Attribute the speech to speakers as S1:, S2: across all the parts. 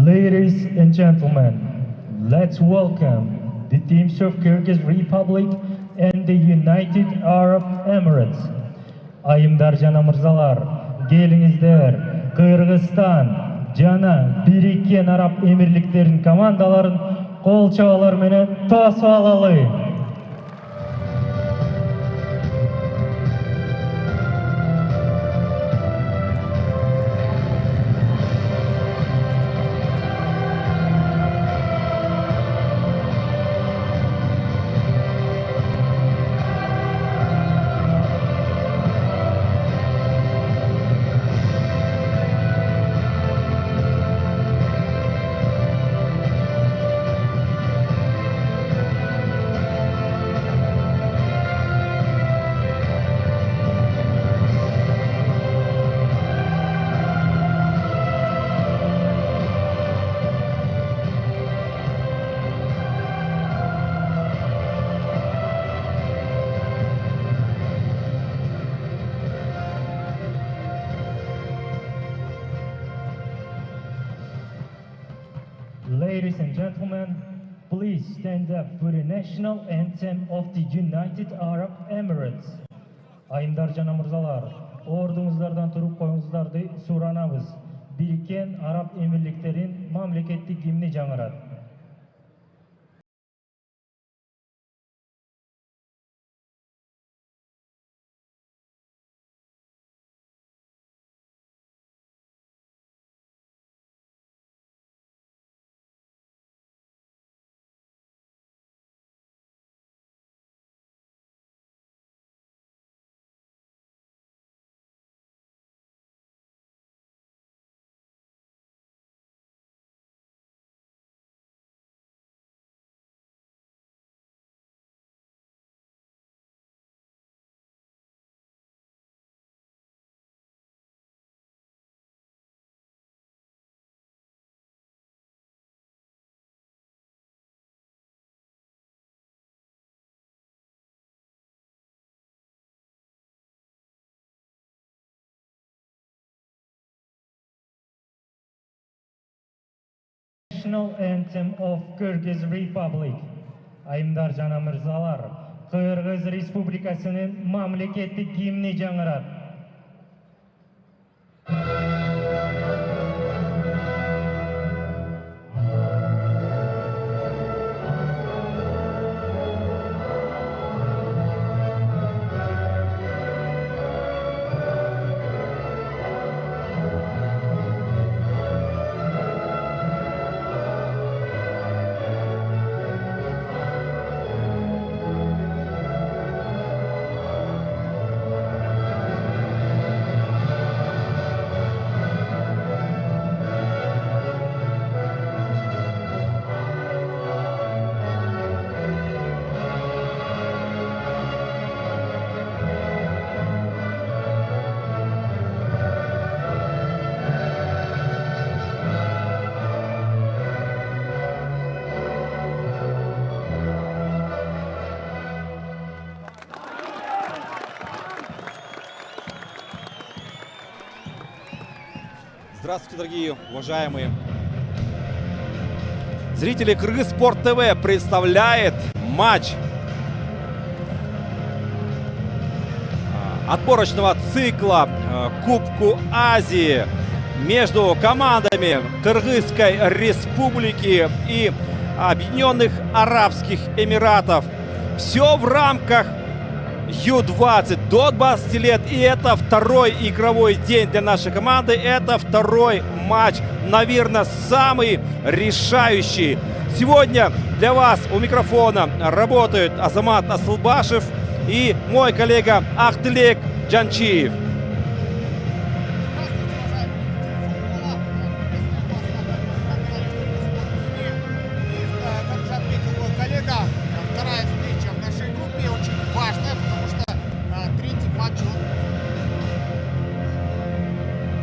S1: Ladies and gentlemen, let's welcome the teams of Kyrgyz Republic and the United Arab Emirates. Айымдар жана мырзалар, келиңиздер, Кыргызстан жана Бириккен Араб Эмирликтеринин командаларын кол чабалар менен тосуп алалы. Ladies and gentlemen, please stand up for the national anthem of the United Arab Emirates. Айымдар жана мырзалар, ордуңуздардан туруп коюңуздарды суранабыз. Бириккен Араб Эмирликтеринин мамлекеттик гимни жаңырат. National anthem of Kyrgyz Republic. Айымдар жана мырзалар, Кыргыз Республикасынын мамлекеттик гимни жаңырат.
S2: Здравствуйте, дорогие, уважаемые зрители. Кыргыз Спорт ТВ представляет матч отборочного цикла Кубку Азии между командами Кыргызской Республики и Объединенных Арабских Эмиратов. Все в рамках Ю-20 до 20 лет. И это второй игровой день для нашей команды. Это второй матч, наверное, самый решающий. Сегодня для вас у микрофона работают Азамат Асылбашев и мой коллега Ахтылек Джанчиев.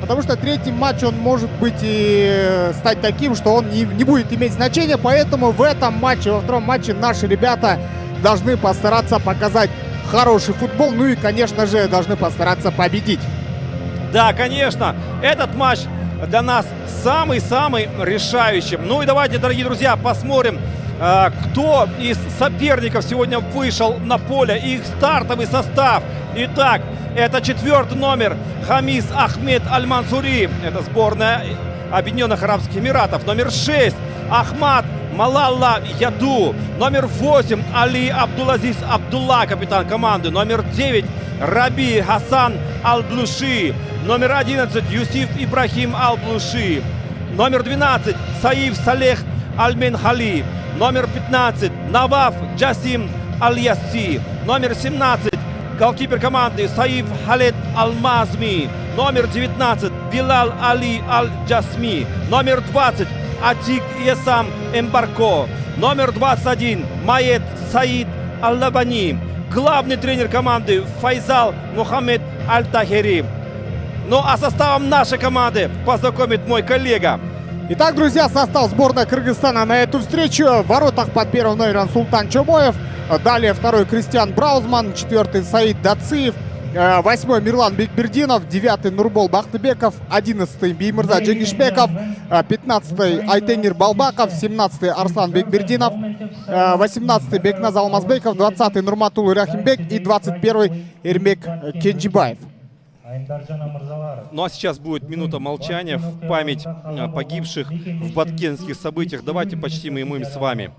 S3: Потому что третий матч, он может быть и стать таким, что он не будет иметь значения. Поэтому в этом матче, во втором матче, наши ребята должны постараться показать хороший футбол. Ну и, конечно же, должны постараться победить.
S2: Да, конечно, этот матч для нас самый-самый решающим. Ну и давайте, дорогие друзья, посмотрим, кто из соперников сегодня вышел на поле, их стартовый состав. Итак, это 4-й номер Хамис Ахмед Аль-Мансури, это сборная Объединенных Арабских Эмиратов. Номер 6 Ахмад Малалла Яду. Номер 8 Али Абдулазиз Абдулла, капитан команды. Номер 9 Раби Хасан Аль-Блуши. Номер 11 Юсиф Ибрахим Аль-Блуши. Номер 12 Саиф Салех Аль-Менхали. Номер 15 Наваф Джасим Аль-Ясси. Номер 17 голкипер команды Саиф Халед Аль-Мазми. Номер 19 Билал Али Аль-Джасми. Номер 20 Атик Есам Эмбарко. Номер 21 Маед Саид Аль-Лабани. Главный тренер команды Файзал Мухаммед Аль-Тахири. Ну а составом нашей команды познакомит мой коллега.
S3: Итак, друзья, состав сборной Кыргызстана на эту встречу. В воротах под первым номером Султан Чобоев. Далее 2-й Кристиан Браузман. 4-й Саид Дациев. 8-й Мирлан Бекбердинов. 9-й Нурбол Бахтыбеков. 11-й Беймырза Дженгишбеков. 15-й Айтенир Балбаков. 17-й Арслан Бекбердинов. 18-й Бекназ Алмазбеков. 20-й Нурматул Рахимбек. И 21-й Эрмек Кенджибаев.
S2: Ну а сейчас будет минута молчания в память погибших в баткенских событиях. Давайте почтим им с вами.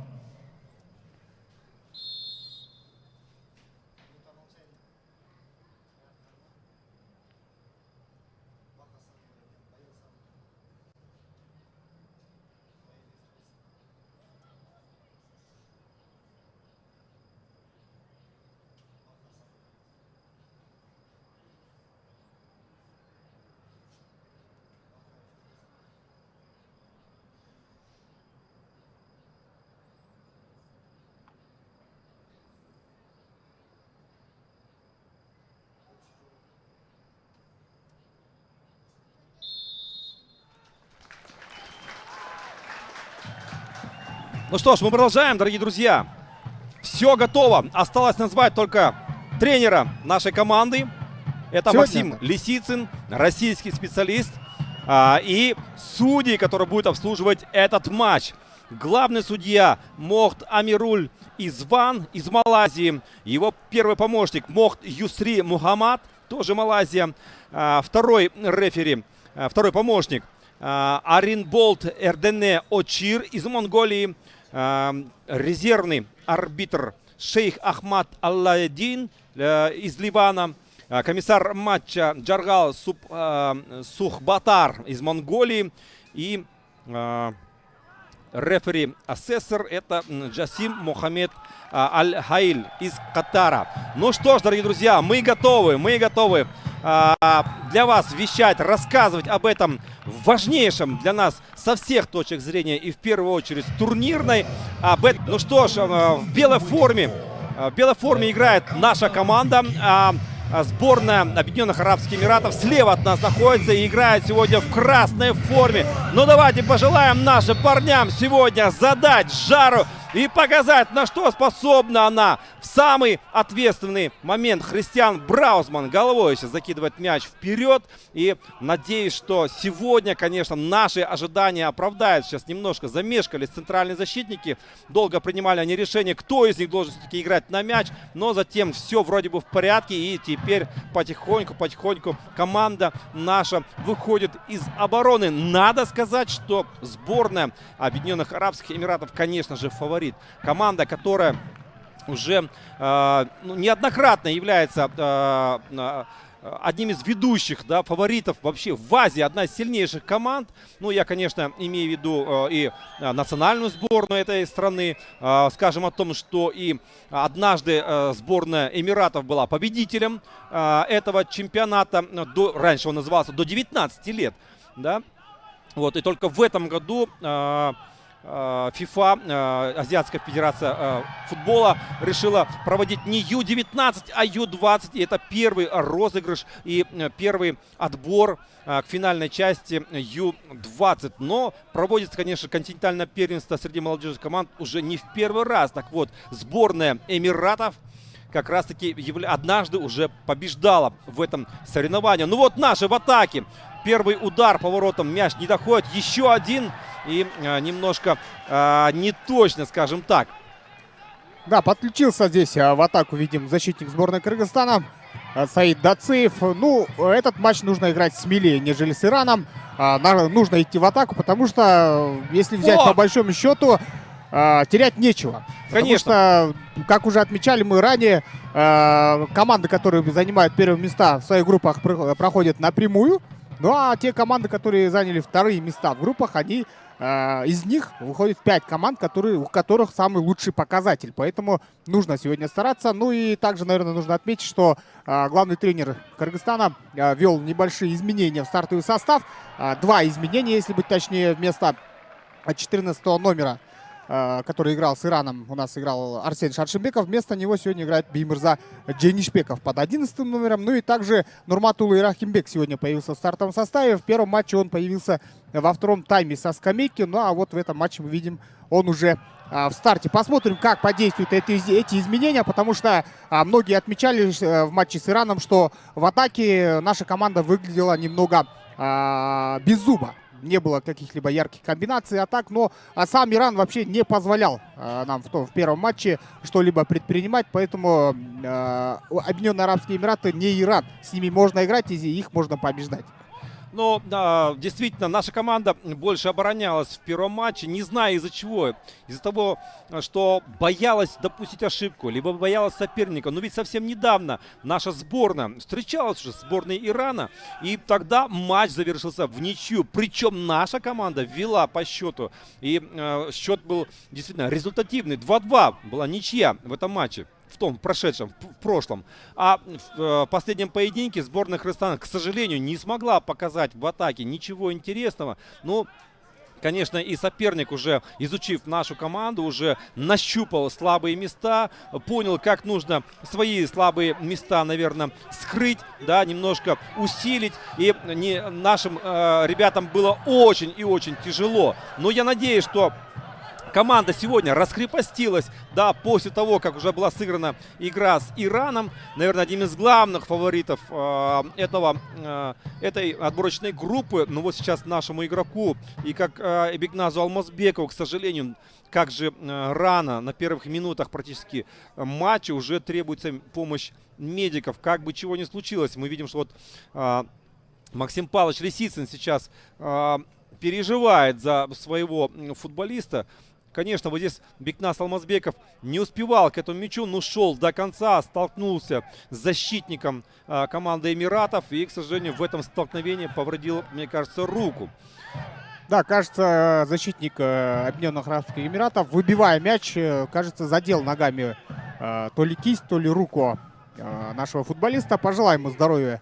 S2: Ну что ж, мы продолжаем, дорогие друзья. Все готово. Осталось назвать только тренера нашей команды. Это Максим Лисицын, российский специалист. И судьи, который будет обслуживать этот матч. Главный судья Мохт Амируль Изван из Малайзии. Его первый помощник Мохт Юсри Мухаммад, тоже Малайзия. Второй рефери, второй помощник Аринболт Эрдене Очир из Монголии. Резервный арбитр Шейх Ахмад Алладин из Ливана. Комиссар матча Джаргал Сухбатар из Монголии. И рефери-ассессор это Джасим Мухаммед Аль-Хаиль из Катара. Ну что ж, дорогие друзья, мы готовы для вас вещать, рассказывать об этом важнейшем для нас со всех точек зрения и в первую очередь турнирной. Ну что ж, в белой форме играет наша команда. Сборная Объединенных Арабских Эмиратов слева от нас находится и играет сегодня в красной форме. Но давайте пожелаем нашим парням сегодня задать жару и показать, на что способна она в самый ответственный момент. Христиан Браузман головой сейчас закидывает мяч вперед. И надеюсь, что сегодня, конечно, наши ожидания оправдают. Сейчас немножко замешкались центральные защитники. Долго принимали они решение, кто из них должен все-таки играть на мяч. Но затем все вроде бы в порядке. И теперь потихоньку команда наша выходит из обороны. Надо сказать, что сборная Объединенных Арабских Эмиратов, конечно же, фаворит. Команда, которая уже неоднократно является одним из ведущих фаворитов вообще в Азии, одна из сильнейших команд. Ну, я, конечно, имею в виду и национальную сборную этой страны. Скажем о том, что и однажды сборная Эмиратов была победителем этого чемпионата. Раньше он назывался до 19 лет. Да? Вот, и только в этом году ФИФА, Азиатская федерация футбола, решила проводить не Ю-19, а Ю-20. И это первый розыгрыш и первый отбор к финальной части Ю-20. Но проводится, конечно, континентальное первенство среди молодежных команд уже не в первый раз. Так вот, сборная Эмиратов как раз-таки однажды уже побеждала в этом соревновании. Ну вот наши в атаке. Первый удар по воротам, мяч не доходит. Еще один и немножко не точно, скажем так.
S3: Да, подключился здесь в атаку, видим, защитник сборной Кыргызстана Саид Дациев. Ну, этот матч нужно играть смелее, нежели с Ираном. Нужно идти в атаку, потому что, если взять по большому счету, терять нечего.
S2: Конечно.
S3: Потому что, как уже отмечали мы ранее, команды, которые занимают первые места в своих группах, проходят напрямую. Ну а те команды, которые заняли вторые места в группах, они из них выходит 5 команд, у которых самый лучший показатель. Поэтому нужно сегодня стараться. Ну и также, наверное, нужно отметить, что главный тренер Кыргызстана вел небольшие изменения в стартовый состав. 2 изменения, если быть точнее, вместо 14 номера, который играл с Ираном, у нас играл Арсен Шаршимбеков. Вместо него сегодня играет Беймырза Джейнишбеков под 11 номером. Ну и также Нурматулла Ирахимбек сегодня появился в стартовом составе. В первом матче он появился во втором тайме со скамейки. Ну а вот в этом матче мы видим, он уже в старте. Посмотрим, как подействуют эти изменения, потому что многие отмечали в матче с Ираном, что в атаке наша команда выглядела немного без зуба. Не было каких-либо ярких комбинаций атак, но сам Иран вообще не позволял нам в первом матче что-либо предпринимать, поэтому Объединенные Арабские Эмираты не Иран. С ними можно играть, и их можно побеждать.
S2: Но действительно, наша команда больше оборонялась в первом матче, не зная из-за чего. Из-за того, что боялась допустить ошибку, либо боялась соперника. Но ведь совсем недавно наша сборная встречалась уже с сборной Ирана, и тогда матч завершился в ничью. Причем наша команда вела по счету, и счет был действительно результативный. 2-2 была ничья в этом матче. В том прошедшем, в прошлом. А в последнем поединке сборная Кыргызстана, к сожалению, не смогла показать в атаке ничего интересного. Но, конечно, и соперник, уже изучив нашу команду, уже нащупал слабые места, понял, как нужно свои слабые места, наверное, скрыть, да, немножко усилить. И нашим ребятам было очень и очень тяжело. Но я надеюсь, что команда сегодня раскрепостилась, да, после того, как уже была сыграна игра с Ираном. Наверное, одним из главных фаворитов этой отборочной группы. Но вот сейчас нашему игроку, и как Бекназу Алмазбекову, к сожалению, как же рано, на первых минутах практически матча уже требуется помощь медиков. Как бы чего ни случилось, мы видим, что вот Максим Павлович Лисицын сейчас переживает за своего футболиста. Конечно, вот здесь Бекназ Алмазбеков не успевал к этому мячу, но шел до конца, столкнулся с защитником команды Эмиратов и, к сожалению, в этом столкновении повредил, мне кажется, руку.
S3: Да, кажется, защитник Объединенных Арабских Эмиратов, выбивая мяч, кажется, задел ногами то ли кисть, то ли руку нашего футболиста. Пожелаем ему здоровья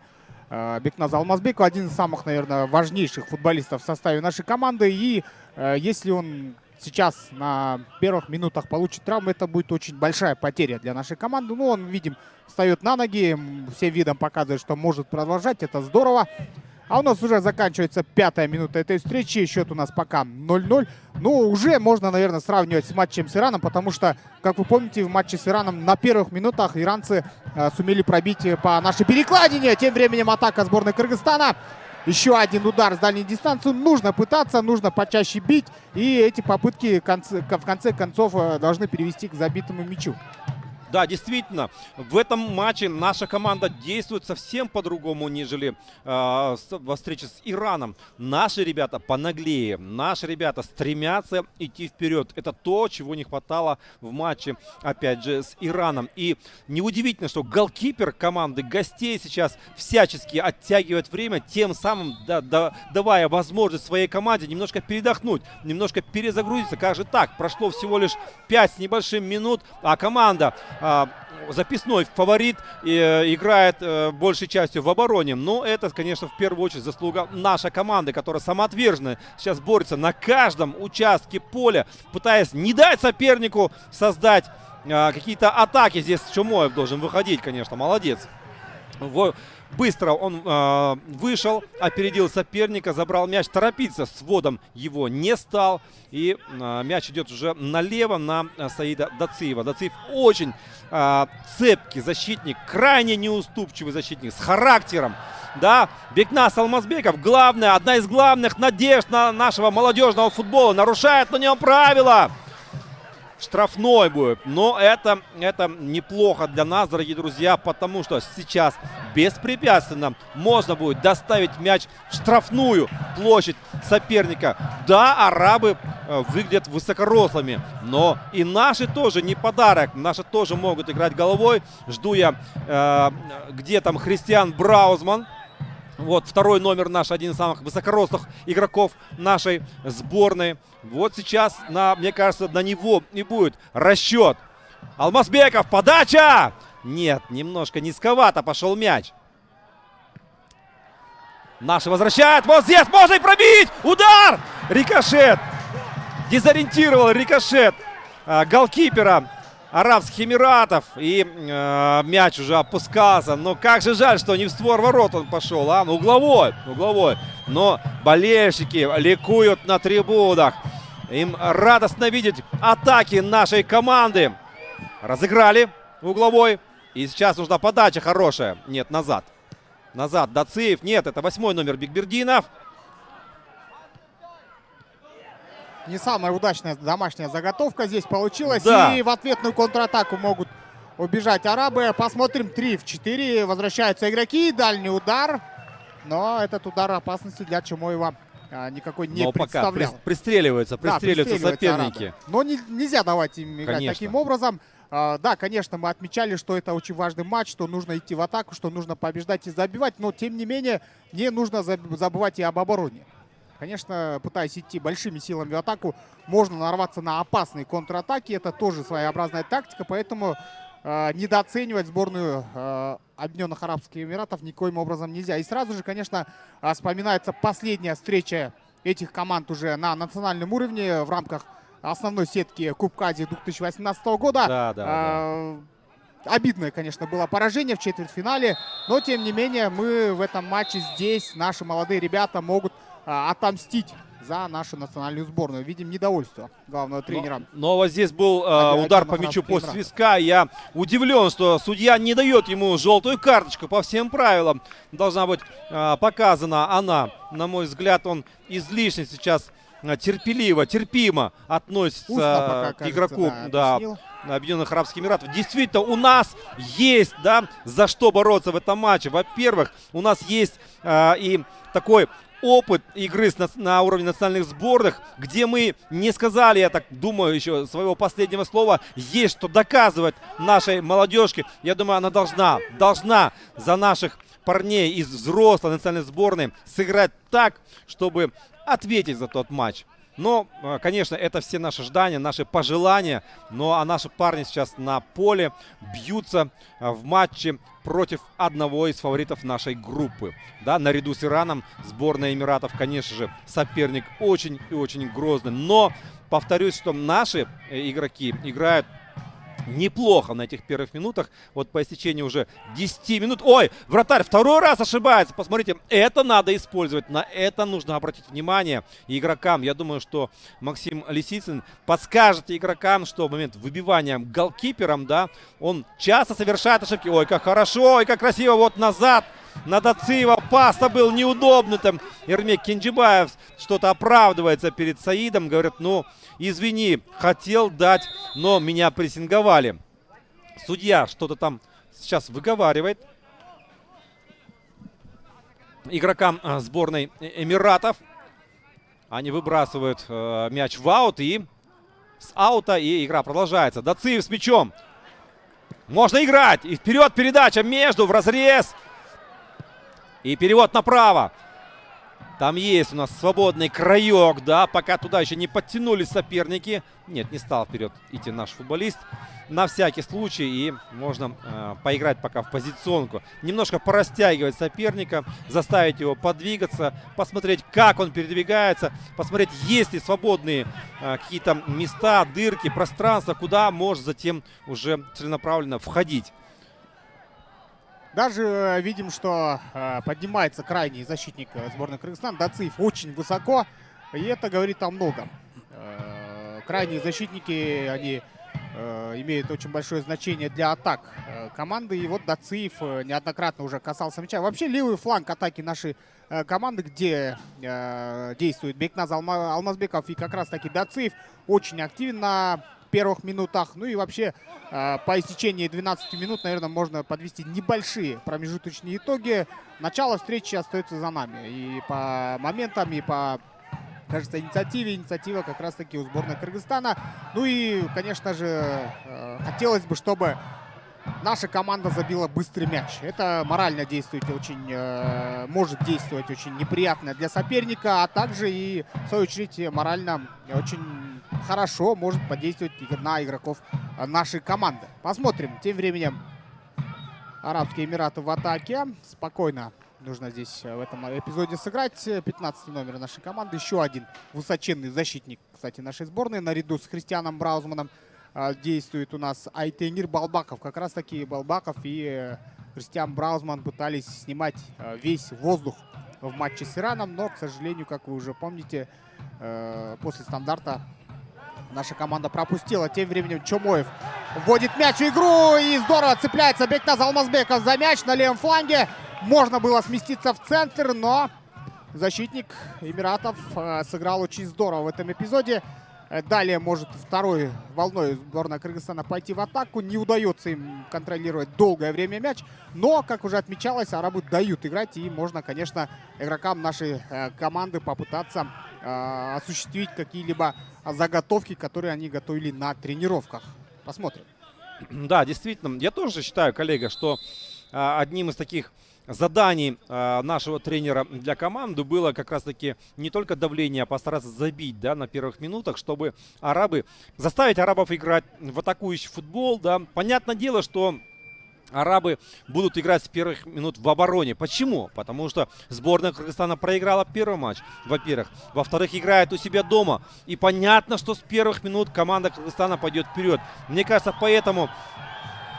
S3: Бекназа Алмазбекова, один из самых, наверное, важнейших футболистов в составе нашей команды. И если он сейчас на первых минутах получит травму, это будет очень большая потеря для нашей команды. Ну, он, видим, встает на ноги, всем видом показывает, что может продолжать. Это здорово. А у нас уже заканчивается 5-я минута этой встречи. Счет у нас пока 0-0. Ну, уже можно, наверное, сравнивать с матчем с Ираном, потому что, как вы помните, в матче с Ираном на первых минутах иранцы сумели пробить по нашей перекладине. Тем временем атака сборной Кыргызстана. Еще один удар с дальней дистанции. Нужно пытаться, нужно почаще бить. И эти попытки в конце концов должны перевести к забитому мячу.
S2: Да, действительно, в этом матче наша команда действует совсем по-другому, нежели во встрече с Ираном. Наши ребята понаглее, наши ребята стремятся идти вперед. Это то, чего не хватало в матче, опять же, с Ираном. И неудивительно, что голкипер команды гостей сейчас всячески оттягивает время, тем самым давая возможность своей команде немножко передохнуть, немножко перезагрузиться. Как же так? Прошло всего лишь 5 с небольшим минут, а команда... записной фаворит играет большей частью в обороне. Но это, конечно, в первую очередь заслуга нашей команды, которая самоотверженно сейчас борется на каждом участке поля, пытаясь не дать сопернику создать какие-то атаки. Здесь Чумоев должен выходить, конечно, молодец. Быстро он вышел, опередил соперника, забрал мяч. Торопиться с вводом его не стал. И мяч идет уже налево на Саида Дациева. Дациев очень цепкий защитник, крайне неуступчивый защитник, с характером. Да, Бекнас Алмазбеков, одна из главных надежд на нашего молодежного футбола. Нарушает на нем правила. Штрафной будет. Но это неплохо для нас, дорогие друзья, потому что сейчас беспрепятственно можно будет доставить мяч в штрафную площадь соперника. Да, арабы выглядят высокорослыми, но и наши тоже не подарок. Наши тоже могут играть головой. Жду я, где там Христиан Браузман. Вот второй номер наш, один из самых высокорослых игроков нашей сборной. Вот сейчас, мне кажется, на него и будет расчет. Алмазбеков, подача! Нет, немножко низковато пошел мяч. Наши возвращают. Вот здесь можно и пробить! Удар! Рикошет! Дезориентировал рикошет голкипера Арабских Эмиратов. И мяч уже опускался. Но как же жаль, что не в створ ворот он пошел. Угловой. Но болельщики ликуют на трибунах. Им радостно видеть атаки нашей команды. Разыграли угловой. И сейчас нужна подача хорошая. Нет, назад. Назад Дациев. Нет, это 8-й номер Бигбердинов.
S3: Не самая удачная домашняя заготовка здесь получилась.
S2: Да.
S3: И в ответную контратаку могут убежать арабы. Посмотрим, 3 в 4. Возвращаются игроки. Дальний удар. Но этот удар опасности для Чумоева никакой не представлял.
S2: Пока пристреливаются соперники.
S3: Арабы. Но нельзя давать им играть таким образом. Да, конечно, мы отмечали, что это очень важный матч, что нужно идти в атаку, что нужно побеждать и забивать. Но, тем не менее, не нужно забывать и об обороне. Конечно, пытаясь идти большими силами в атаку, можно нарваться на опасные контратаки. Это тоже своеобразная тактика, поэтому недооценивать сборную Объединенных Арабских Эмиратов никоим образом нельзя. И сразу же, конечно, вспоминается последняя встреча этих команд уже на национальном уровне в рамках основной сетки Кубка Азии 2018 года.
S2: Да.
S3: Обидное, конечно, было поражение в четвертьфинале, но, тем не менее, мы в этом матче здесь, наши молодые ребята, могут отомстить за нашу национальную сборную. Видим недовольство главного тренера.
S2: Но вот здесь был удар по мячу после свистка. Я удивлен, что судья не дает ему желтую карточку. По всем правилам должна быть показана она. На мой взгляд, он излишне сейчас терпимо относится к игроку Объединенных Арабских Эмиратов. Действительно, у нас есть, за что бороться в этом матче. Во-первых, у нас есть и такой опыт игры на уровне национальных сборных, где мы не сказали, я так думаю, еще своего последнего слова. Есть что доказывать нашей молодежке. Я думаю, она должна за наших парней из взрослой национальной сборной сыграть так, чтобы ответить за тот матч. Но, конечно, это все наши ожидания, наши пожелания. А наши парни сейчас на поле бьются в матче против одного из фаворитов нашей группы. Наряду с Ираном сборная Эмиратов, конечно же, соперник очень и очень грозный. Но повторюсь, что наши игроки играют неплохо на этих первых минутах. Вот по истечении уже 10 минут. Ой, вратарь второй раз ошибается. Посмотрите, это надо использовать. На это нужно обратить внимание игрокам. Я думаю, что Максим Лисицын подскажет игрокам, что в момент выбивания голкипером, он часто совершает ошибки. Ой, как хорошо, ой, как красиво. Вот назад на Дациева пас был неудобный. Там Эрмек Кенджибаев что-то оправдывается перед Саидом. Говорят, извини, хотел дать, но меня прессинговали. Судья что-то там сейчас выговаривает игрокам сборной Эмиратов. Они выбрасывают мяч в аут, и с аута и игра продолжается. Дациев с мячом. Можно играть. И вперед передача между, в разрез. И перевод направо. Там есть у нас свободный краек, пока туда еще не подтянулись соперники. Нет, не стал вперед идти наш футболист. На всякий случай, и можно поиграть пока в позиционку. Немножко порастягивать соперника, заставить его подвигаться, посмотреть, как он передвигается, посмотреть, есть ли свободные какие-то места, дырки, пространства, куда может затем уже целенаправленно входить.
S3: Даже видим, что поднимается крайний защитник сборной Кыргызстана Дациев очень высоко. И это говорит о многом. Крайние защитники, они имеют очень большое значение для атак команды. И вот Дациев неоднократно уже касался мяча. Вообще левый фланг атаки нашей команды, где действует Бекназ Алмазбеков и как раз таки Дациев, очень активен на первых минутах. Ну и вообще по истечении 12 минут, наверное, можно подвести небольшие промежуточные итоги. Начало встречи остается за нами. И по моментам, и по, кажется, инициативе. Инициатива как раз таки у сборной Кыргызстана. Ну и, конечно же, хотелось бы, чтобы наша команда забила быстрый мяч. Это морально действует очень, может действовать очень неприятно для соперника, а также и, в свою очередь, морально очень хорошо может подействовать на игроков нашей команды. Посмотрим. Тем временем Арабские Эмираты в атаке. Спокойно нужно здесь в этом эпизоде сыграть. 15 номер нашей команды. Еще один высоченный защитник, кстати, нашей сборной. Наряду с Христианом Браузманом действует у нас Айтенгир Балбаков. Как раз таки Балбаков и Христиан Браузман пытались снимать весь воздух в матче с Ираном. Но, к сожалению, как вы уже помните, после стандарта наша команда пропустила. Тем временем Чомоев вводит мяч в игру. И здорово цепляется Бекназ Алмазбеков за мяч на левом фланге. Можно было сместиться в центр, но защитник Эмиратов сыграл очень здорово в этом эпизоде. Далее может второй волной сборная Кыргызстана пойти в атаку. Не удается им контролировать долгое время мяч. Но, как уже отмечалось, арабы дают играть. И можно, конечно, игрокам нашей команды попытаться осуществить какие-либо заготовки, которые они готовили на тренировках. Посмотрим.
S2: Да, действительно. Я тоже считаю, коллега, что одним из таких заданий нашего тренера для команды было как раз-таки не только давление, а постараться забить, да, на первых минутах, чтобы заставить арабов играть в атакующий футбол. Да. Понятное дело, что арабы будут играть с первых минут в обороне. Почему? Потому что сборная Кыргызстана проиграла первый матч, во-первых. Во-вторых, играет у себя дома. И понятно, что с первых минут команда Кыргызстана пойдет вперед. Мне кажется, поэтому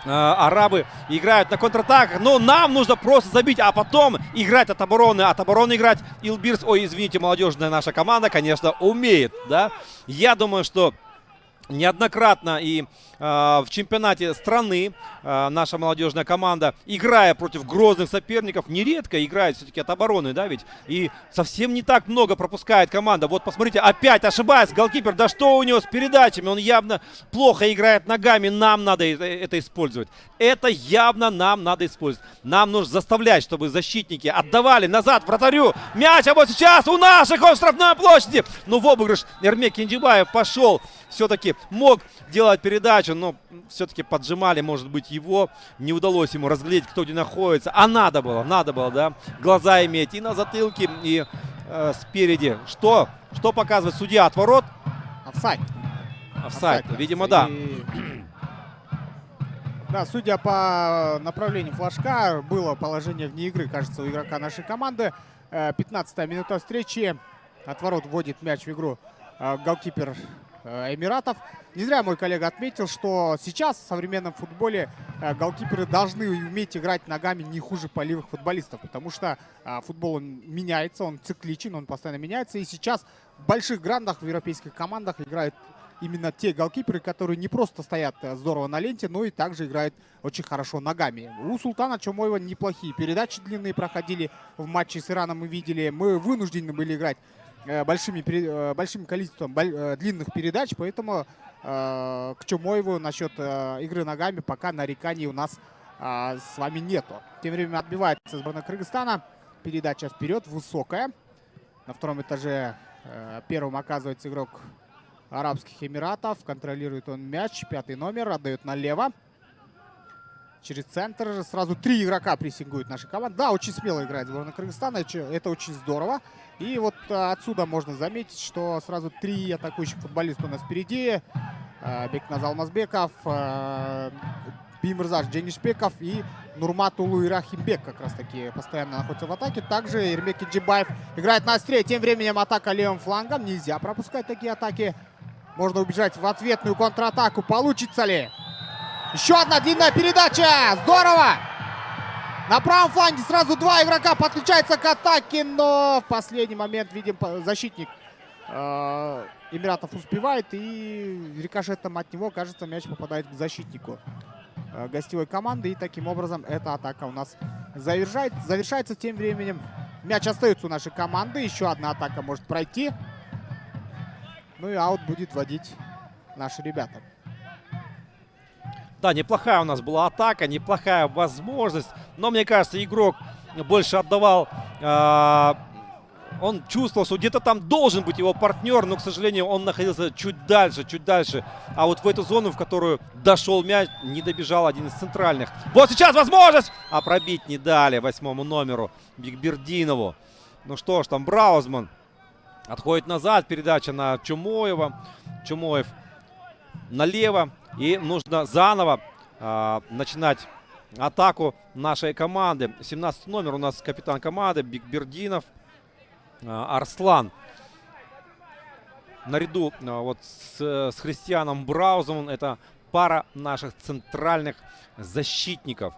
S2: арабы играют на контратаках, но нам нужно просто забить, а потом играть от обороны. От обороны играть Илбирс, молодежная наша команда, конечно, умеет, да. Я думаю, что неоднократно и в чемпионате страны наша молодежная команда, играя против грозных соперников, нередко играет все-таки от обороны, да, ведь. И совсем не так много пропускает команда. Вот посмотрите, опять ошибается голкипер. Да что у него с передачами? Он явно плохо играет ногами. Нам надо это использовать. Это явно нам надо использовать. Нам нужно заставлять, чтобы защитники отдавали назад вратарю. Мяч, а вот сейчас у наших он в штрафной площади. Но в обыгрыш Эрмек Кенджибаев пошел. Все-таки мог делать передачу, но все-таки поджимали, может быть, его. Не удалось ему разглядеть, кто где находится. А надо было, да, глаза иметь и на затылке, и спереди. Что показывает судья от ворот? Офсайд, видимо, да.
S3: Да, судя по направлению флажка, было положение вне игры, кажется, у игрока нашей команды. 15-я минута встречи. От ворот вводит мяч в игру голкипер Эмиратов. Не зря мой коллега отметил, что сейчас в современном футболе голкиперы должны уметь играть ногами не хуже полевых футболистов, потому что футбол он меняется, он цикличен, он постоянно меняется. И сейчас в больших грандах, в европейских командах играют именно те голкиперы, которые не просто стоят здорово на ленте, но и также играют очень хорошо ногами. У Султана Чомоева неплохие передачи длинные проходили в матче с Ираном, мы видели. Мы вынуждены были играть большим количеством длинных передач, поэтому к Чомоеву насчет игры ногами пока нареканий у нас с вами нету. Тем временем отбивается сборная Кыргызстана. Передача вперед, высокая. На втором этаже первым оказывается игрок Арабских Эмиратов. Контролирует он мяч. 5-й номер. Отдает налево. Через центр. Сразу 3 игрока прессингует наша команда. Да, очень смело играет сборная Кыргызстана. Это очень здорово. И вот отсюда можно заметить, что сразу 3 атакующих футболиста у нас впереди. Бекназ Алмазбеков, Бимырзаш Дженишбеков и Нурматулу Ирахимбек как раз таки постоянно находятся в атаке. Также Эрмек Кенджибаев играет на острие. Тем временем атака левым флангом. Нельзя пропускать такие атаки. Можно убежать в ответную контратаку. Получится ли? Еще одна длинная передача. Здорово! На правом фланге сразу два игрока подключаются к атаке, но в последний момент видим защитник Эмиратов успевает, и рикошетом от него, кажется, мяч попадает к защитнику гостевой команды. И таким образом эта атака у нас завершается. Тем временем мяч остается у нашей команды. Еще одна атака может пройти. Ну и аут будет вводить наши ребята.
S2: Да, неплохая у нас была атака, неплохая возможность. Но мне кажется, игрок больше отдавал. Он чувствовал, что где-то там должен быть его партнер, но, к сожалению, он находился чуть дальше. А вот в эту зону, в которую дошел мяч, не добежал один из центральных. Вот сейчас возможность! А пробить не дали 8-му номеру Бигбердинову. Ну что ж, там Браузман отходит назад. Передача на Чумоева. Чумоев налево. И нужно заново начинать атаку нашей команды. 17 номер у нас капитан команды Бигбердинов Арслан. Наряду вот с Христианом Браузом. Это пара наших центральных защитников.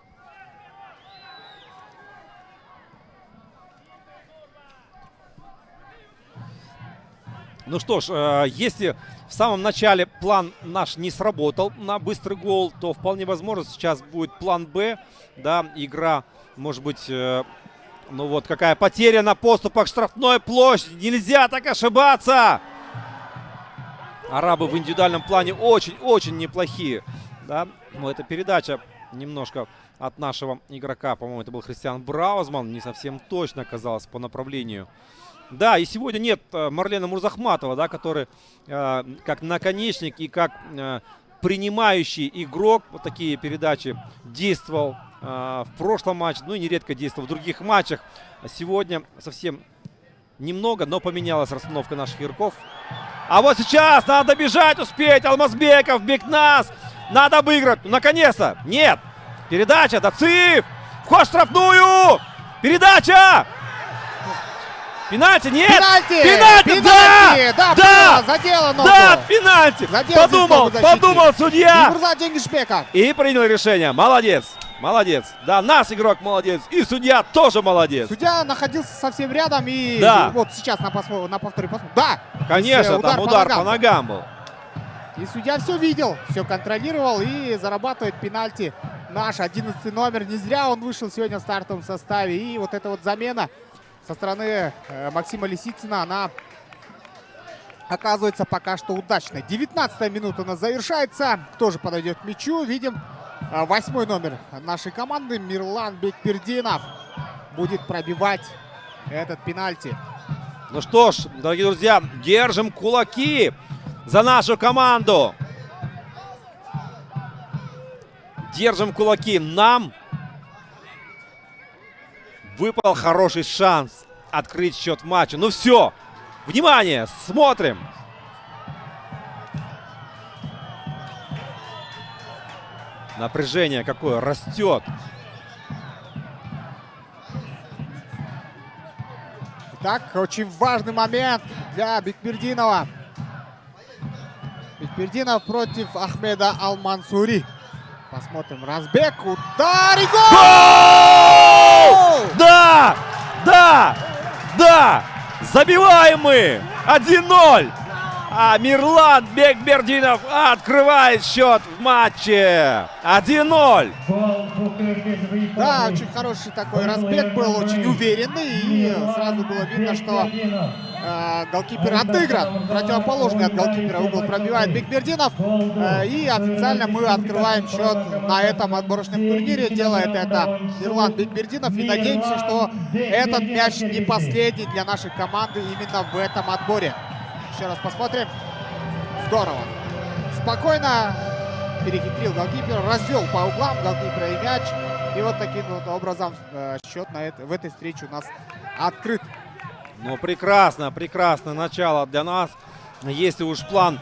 S2: Ну что ж, если в самом начале план наш не сработал на быстрый гол, то вполне возможно сейчас будет план Б. Да, игра, может быть, ну вот какая потеря на поступах штрафной площади. Нельзя так ошибаться. Арабы в индивидуальном плане очень-очень неплохие. Да, но эта передача немножко от нашего игрока, по-моему, это был Христиан Браузман, не совсем точно оказалось по направлению. Да, и сегодня нет Марлена Мурзахматова, да, который как наконечник и как принимающий игрок вот такие передачи действовал в прошлом матче, ну и нередко действовал в других матчах. Сегодня совсем немного, но поменялась расстановка наших игроков. А вот сейчас надо бежать, успеть. Алмазбеков, Бекнас. Надо обыграть. Наконец-то. Нет. Передача. Дациф. Вход в штрафную. Передача. Пенальти, нет! Пенальти! Да!
S3: Задела ногу!
S2: Да, пенальти! Подумал судья!
S3: Мирза Дженгишбеков.
S2: И принял решение. Молодец! Молодец! Да, наш игрок молодец. И судья тоже молодец.
S3: Судья находился совсем рядом и вот сейчас на повторе посмотрим. Да!
S2: Конечно, там удар по ногам был.
S3: И судья все видел, все контролировал и зарабатывает пенальти наш 11 номер. Не зря он вышел сегодня в стартовом составе. И вот эта вот замена со стороны Максима Лисицына, она оказывается пока что удачной. 19-я минута у нас завершается. Кто же подойдет к мячу? Видим, 8-й номер нашей команды Мирлан Бекбердинов будет пробивать этот пенальти.
S2: Ну что ж, дорогие друзья, держим кулаки за нашу команду. Держим кулаки. Нам выпал хороший шанс открыть счет в матче. Ну все, внимание, смотрим. Напряжение какое растет.
S3: Итак, очень важный момент для Бекбердинова. Бекбердинов против Ахмеда Алмансури. Посмотрим. Разбег, удар и гол!
S2: Да! Да! Да! Забиваем мы! 1-0! А Мирлан Бекбердинов открывает счет в матче. 1-0.
S3: Да, очень хороший такой разбег был, очень уверенный. И сразу было видно, что голкипер отыгран. Противоположный от голкипера угол пробивает Бекбердинов. И официально мы открываем счет на этом отборочном турнире. Делает это Мирлан Бекбердинов. И надеемся, что этот мяч не последний для нашей команды именно в этом отборе. Еще раз посмотрим. Здорово. Спокойно перехитрил голкипер, развел по углам голкипера и мяч. И вот таким вот образом счет в этой встрече у нас открыт.
S2: Ну, прекрасно, прекрасное начало для нас. Если уж план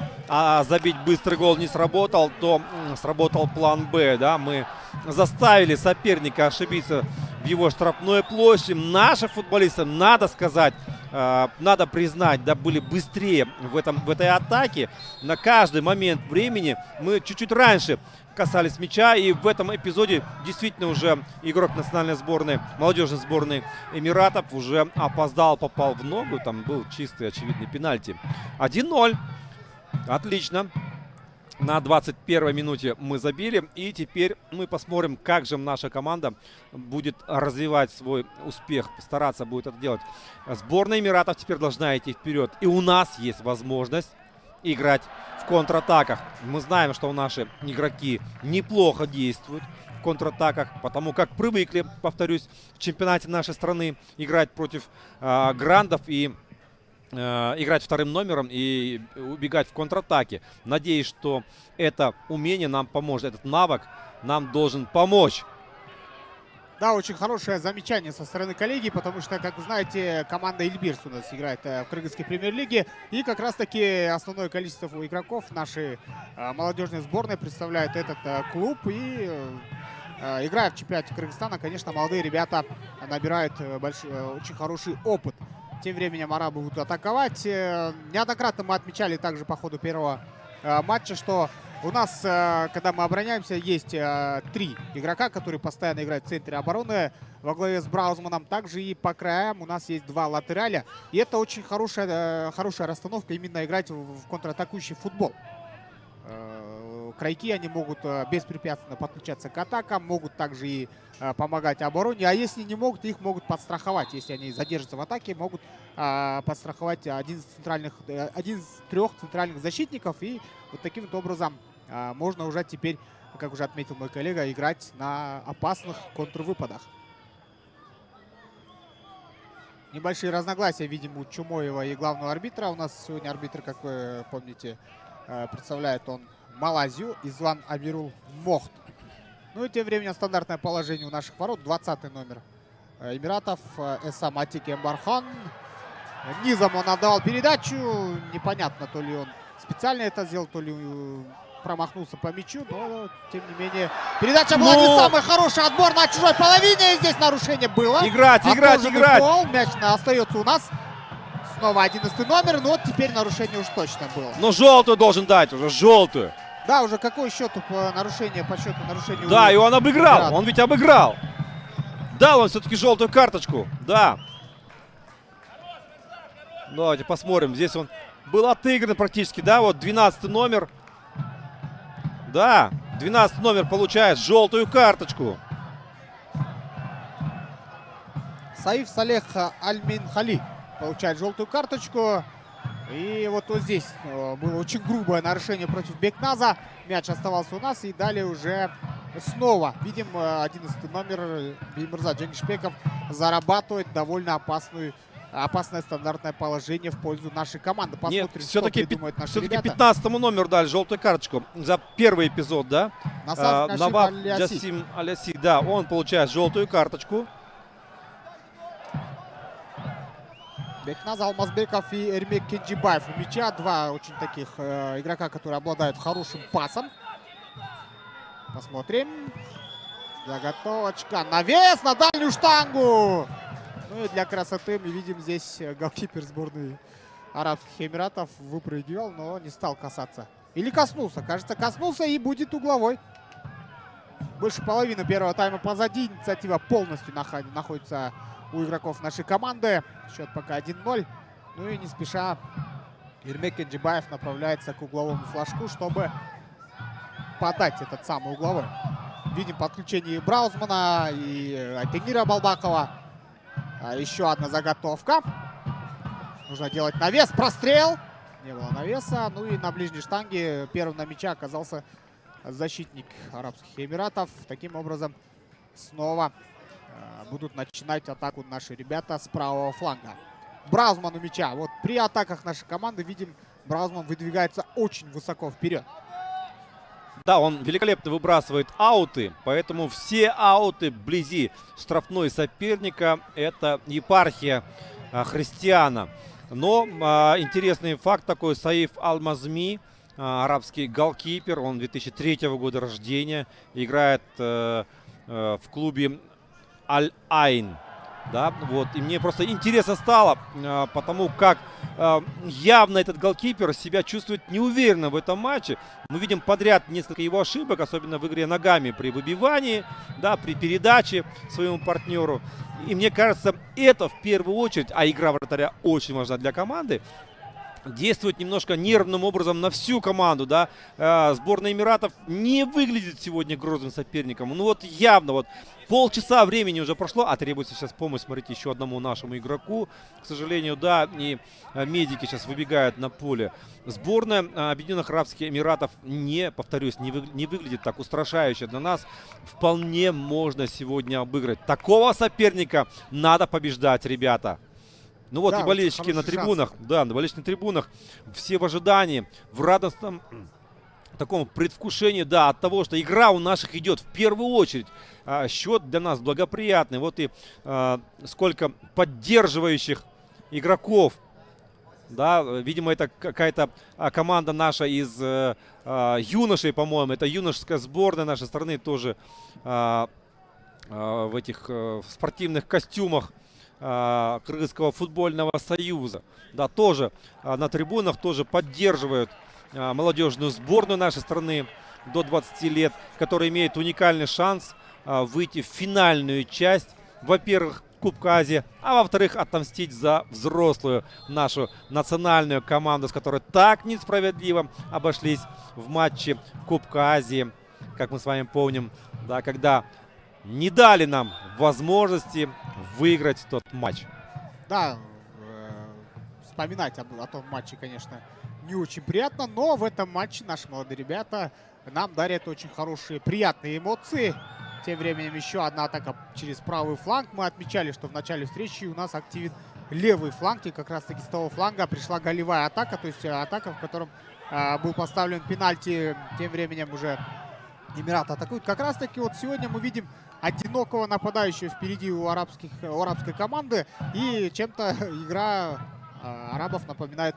S2: забить быстрый гол не сработал, то сработал план Б. Да? Мы заставили соперника ошибиться в его штрафной площади. Нашим футболистам, надо сказать, надо признать, да, были быстрее в этой атаке. На каждый момент времени мы чуть-чуть раньше касались мяча. И в этом эпизоде действительно уже игрок национальной сборной, молодежной сборной Эмиратов уже опоздал, попал в ногу. Там был чистый, очевидный пенальти. 1-0. Отлично. На 21-й минуте мы забили. И теперь мы посмотрим, как же наша команда будет развивать свой успех. Стараться будет это делать. Сборная Эмиратов теперь должна идти вперед. И у нас есть возможность играть в контратаках. Мы знаем, что наши игроки неплохо действуют в контратаках, потому как привыкли, повторюсь, в чемпионате нашей страны играть против грандов и играть вторым номером и убегать в контратаке. Надеюсь, что это умение нам поможет, этот навык нам должен помочь.
S3: Да, очень хорошее замечание со стороны коллеги, потому что, как вы знаете, команда Эльбирс у нас играет в кыргызской премьер-лиге. И как раз-таки основное количество игроков нашей молодежной сборной представляет этот клуб. И играя в чемпионате Кыргызстана, конечно, молодые ребята набирают очень хороший опыт. Тем временем арабы будут атаковать. Неоднократно мы отмечали также по ходу первого матча, что у нас, когда мы обороняемся, есть 3 игрока, которые постоянно играют в центре обороны во главе с Браузманом. Также и по краям у нас есть 2 латераля. И это очень хорошая расстановка именно играть в контратакующий футбол. Крайки, они могут беспрепятственно подключаться к атакам, могут также и помогать обороне. А если не могут, их могут подстраховать. Если они задержатся в атаке, могут подстраховать один из 3 центральных защитников. И вот таким вот образом можно уже теперь, как уже отметил мой коллега, играть на опасных контрвыпадах. Небольшие разногласия, видимо, у Чумоева и главного арбитра. У нас сегодня арбитр, как вы помните, представляет он Малайзию, Изван Амирул Мохт. Ну и тем временем стандартное положение у наших ворот. 20-й номер Эмиратов, Эсам Атик Эмбархан. Низом он отдавал передачу. Непонятно, то ли он специально это сделал, то ли промахнулся по мячу. Но, тем не менее, передача была не самая хорошая. Отбор на чужой половине. Здесь нарушение было.
S2: Играть!
S3: Пол. Мяч остается у нас. Снова 11-й номер, но теперь нарушение уж точно было.
S2: Но желтую должен дать, уже желтую.
S3: Да, уже какой счет нарушение по счету нарушения?
S2: Да, и он обыграл, он ведь обыграл. Дал он все-таки желтую карточку, да. Давайте посмотрим, здесь он был отыгран практически, да, вот 12 номер. Да, 12 номер получает желтую карточку.
S3: Саиф Салех Аль-Минхали получает желтую карточку. И вот здесь было очень грубое нарушение против Бекназа. Мяч оставался у нас. И далее уже снова видим 11 номер Беймырза Дженгишбеков зарабатывает довольно опасное стандартное положение в пользу нашей команды. Посмотрим,
S2: нет, все-таки
S3: 15-му
S2: номеру дали желтую карточку за первый эпизод, да? Наваб Джасим Аляси, да, он получает желтую карточку.
S3: Бекназ Алмазбеков и Эрмек Кенджибаев у мяча. 2 очень таких игрока, которые обладают хорошим пасом. Посмотрим. Заготовочка. Навес на дальнюю штангу. Ну и для красоты мы видим здесь голкипер сборной Арабских Эмиратов выпрыгивал, но не стал касаться. Или коснулся. Кажется, коснулся и будет угловой. Больше половины первого тайма позади. Инициатива полностью находится у игроков нашей команды. Счет пока 1-0. Ну и не спеша Эрмек Кенджибаев направляется к угловому флажку, чтобы подать этот самый угловой. Видим подключение Браузмана и Айтемира Балбакова. Еще одна заготовка. Нужно делать навес. Прострел. Не было навеса. Ну и на ближней штанге первым на мяче оказался защитник Арабских Эмиратов. Таким образом, снова будут начинать атаку наши ребята с правого фланга. Браузман у мяча. Вот при атаках нашей команды видим, Браузман выдвигается очень высоко вперед.
S2: Да, он великолепно выбрасывает ауты, поэтому все ауты вблизи штрафной соперника — это епархия Христиана. Но интересный факт такой: Саиф Алмазми, арабский голкипер, он 2003 года рождения, играет в клубе Аль-Айн Да, вот. И мне просто интересно стало, потому как явно этот голкипер себя чувствует неуверенно в этом матче. Мы видим подряд несколько его ошибок, особенно в игре ногами при выбивании, да, при передаче своему партнеру. И мне кажется, это в первую очередь, а игра вратаря очень важна для команды, действует немножко нервным образом на всю команду, да. Сборная Эмиратов не выглядит сегодня грозным соперником. Ну вот явно, вот полчаса времени уже прошло, а требуется сейчас помощь, смотрите, еще одному нашему игроку. К сожалению, да, и медики сейчас выбегают на поле. Сборная Объединенных Арабских Эмиратов повторюсь, не выглядит так устрашающе для нас. Вполне можно сегодня обыграть. Такого соперника надо побеждать, ребята. Ну вот,
S3: да,
S2: и болельщики на трибунах, да, болельщики на трибунах, все в ожидании, в радостном таком предвкушении, да, от того, что игра у наших идет в первую очередь. Счет для нас благоприятный. Вот и сколько поддерживающих игроков. Да, видимо, это какая-то команда наша из юношей, по-моему. Это юношеская сборная нашей страны тоже в этих спортивных костюмах Кыргызского футбольного союза. Да, тоже на трибунах тоже поддерживают молодежную сборную нашей страны до 20 лет, которая имеет уникальный шанс выйти в финальную часть, во-первых, Кубка Азии, а во-вторых, отомстить за взрослую нашу национальную команду, с которой так несправедливо обошлись в матче Кубка Азии, как мы с вами помним, да, когда не дали нам возможности выиграть тот матч.
S3: Да, вспоминать о том матче, конечно, не очень приятно, но в этом матче наши молодые ребята нам дарят очень хорошие, приятные эмоции. Тем временем еще одна атака через правый фланг. Мы отмечали, что в начале встречи у нас активен левый фланг, и как раз таки с того фланга пришла голевая атака, то есть атака, в котором был поставлен пенальти. Тем временем уже Эмираты атакуют. Как раз таки вот сегодня мы видим одинокого нападающего впереди у арабской команды, и чем-то игра арабов напоминает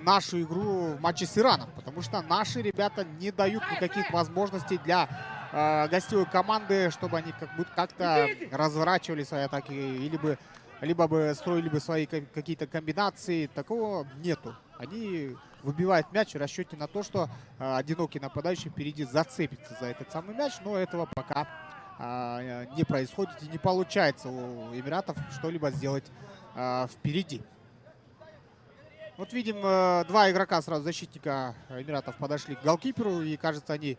S3: нашу игру в матче с Ираном, потому что наши ребята не дают никаких возможностей для гостевой команды, чтобы они как-то разворачивали свои атаки, либо бы строили бы свои какие-то комбинации. Такого нету. Они выбивают мяч в расчете на то, что одинокий нападающий впереди зацепится за этот самый мяч, но этого пока не происходит и не получается у Эмиратов что-либо сделать впереди. Вот видим, два игрока сразу, защитника Эмиратов, подошли к голкиперу, и кажется, они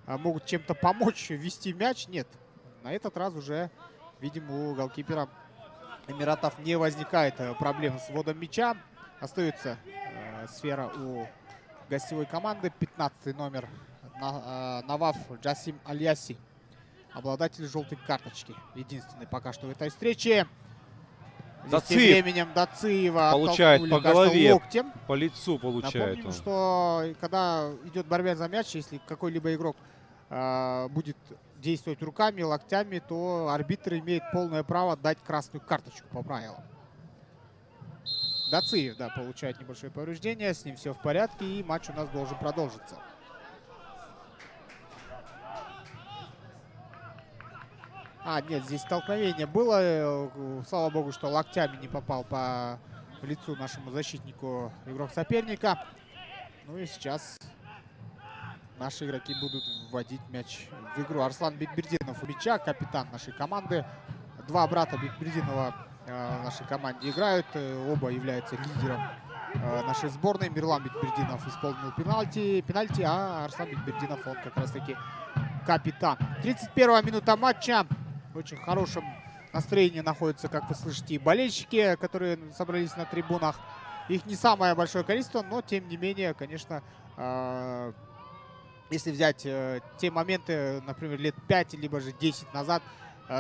S3: могут чем-то помочь ввести мяч. Нет, на этот раз уже, видим, у голкипера Эмиратов не возникает проблем с вводом мяча. Остается сфера у гостевой команды. 15-й номер Наваф Джасим Альяси, обладатель желтой карточки. Единственный пока что в этой встрече. Тем временем Дациева
S2: получает по голове,
S3: локтем.
S2: по лицу получает.
S3: Напомним, что когда идет борьба за мяч, если какой-либо игрок будет действовать руками, локтями, то арбитр имеет полное право дать красную карточку по правилам. Дациев, да, получает небольшое повреждение, с ним все в порядке, и матч у нас должен продолжиться. Нет, здесь столкновение было. Слава богу, что локтями не попал по лицу нашему защитнику игрок соперника. Ну и сейчас наши игроки будут вводить мяч в игру. Арслан Бекбердинов у мяча, капитан нашей команды. Два брата Бекбердинова в нашей команде играют. Оба являются лидером нашей сборной. Мирлан Бекбердинов исполнил пенальти, а Арслан Бекбердинов, он как раз таки капитан. 31-я минута матча. В очень хорошем настроении находятся, как вы слышите, и болельщики, которые собрались на трибунах. Их не самое большое количество, но тем не менее, конечно, если взять те моменты, например, лет 5 либо же 10 назад,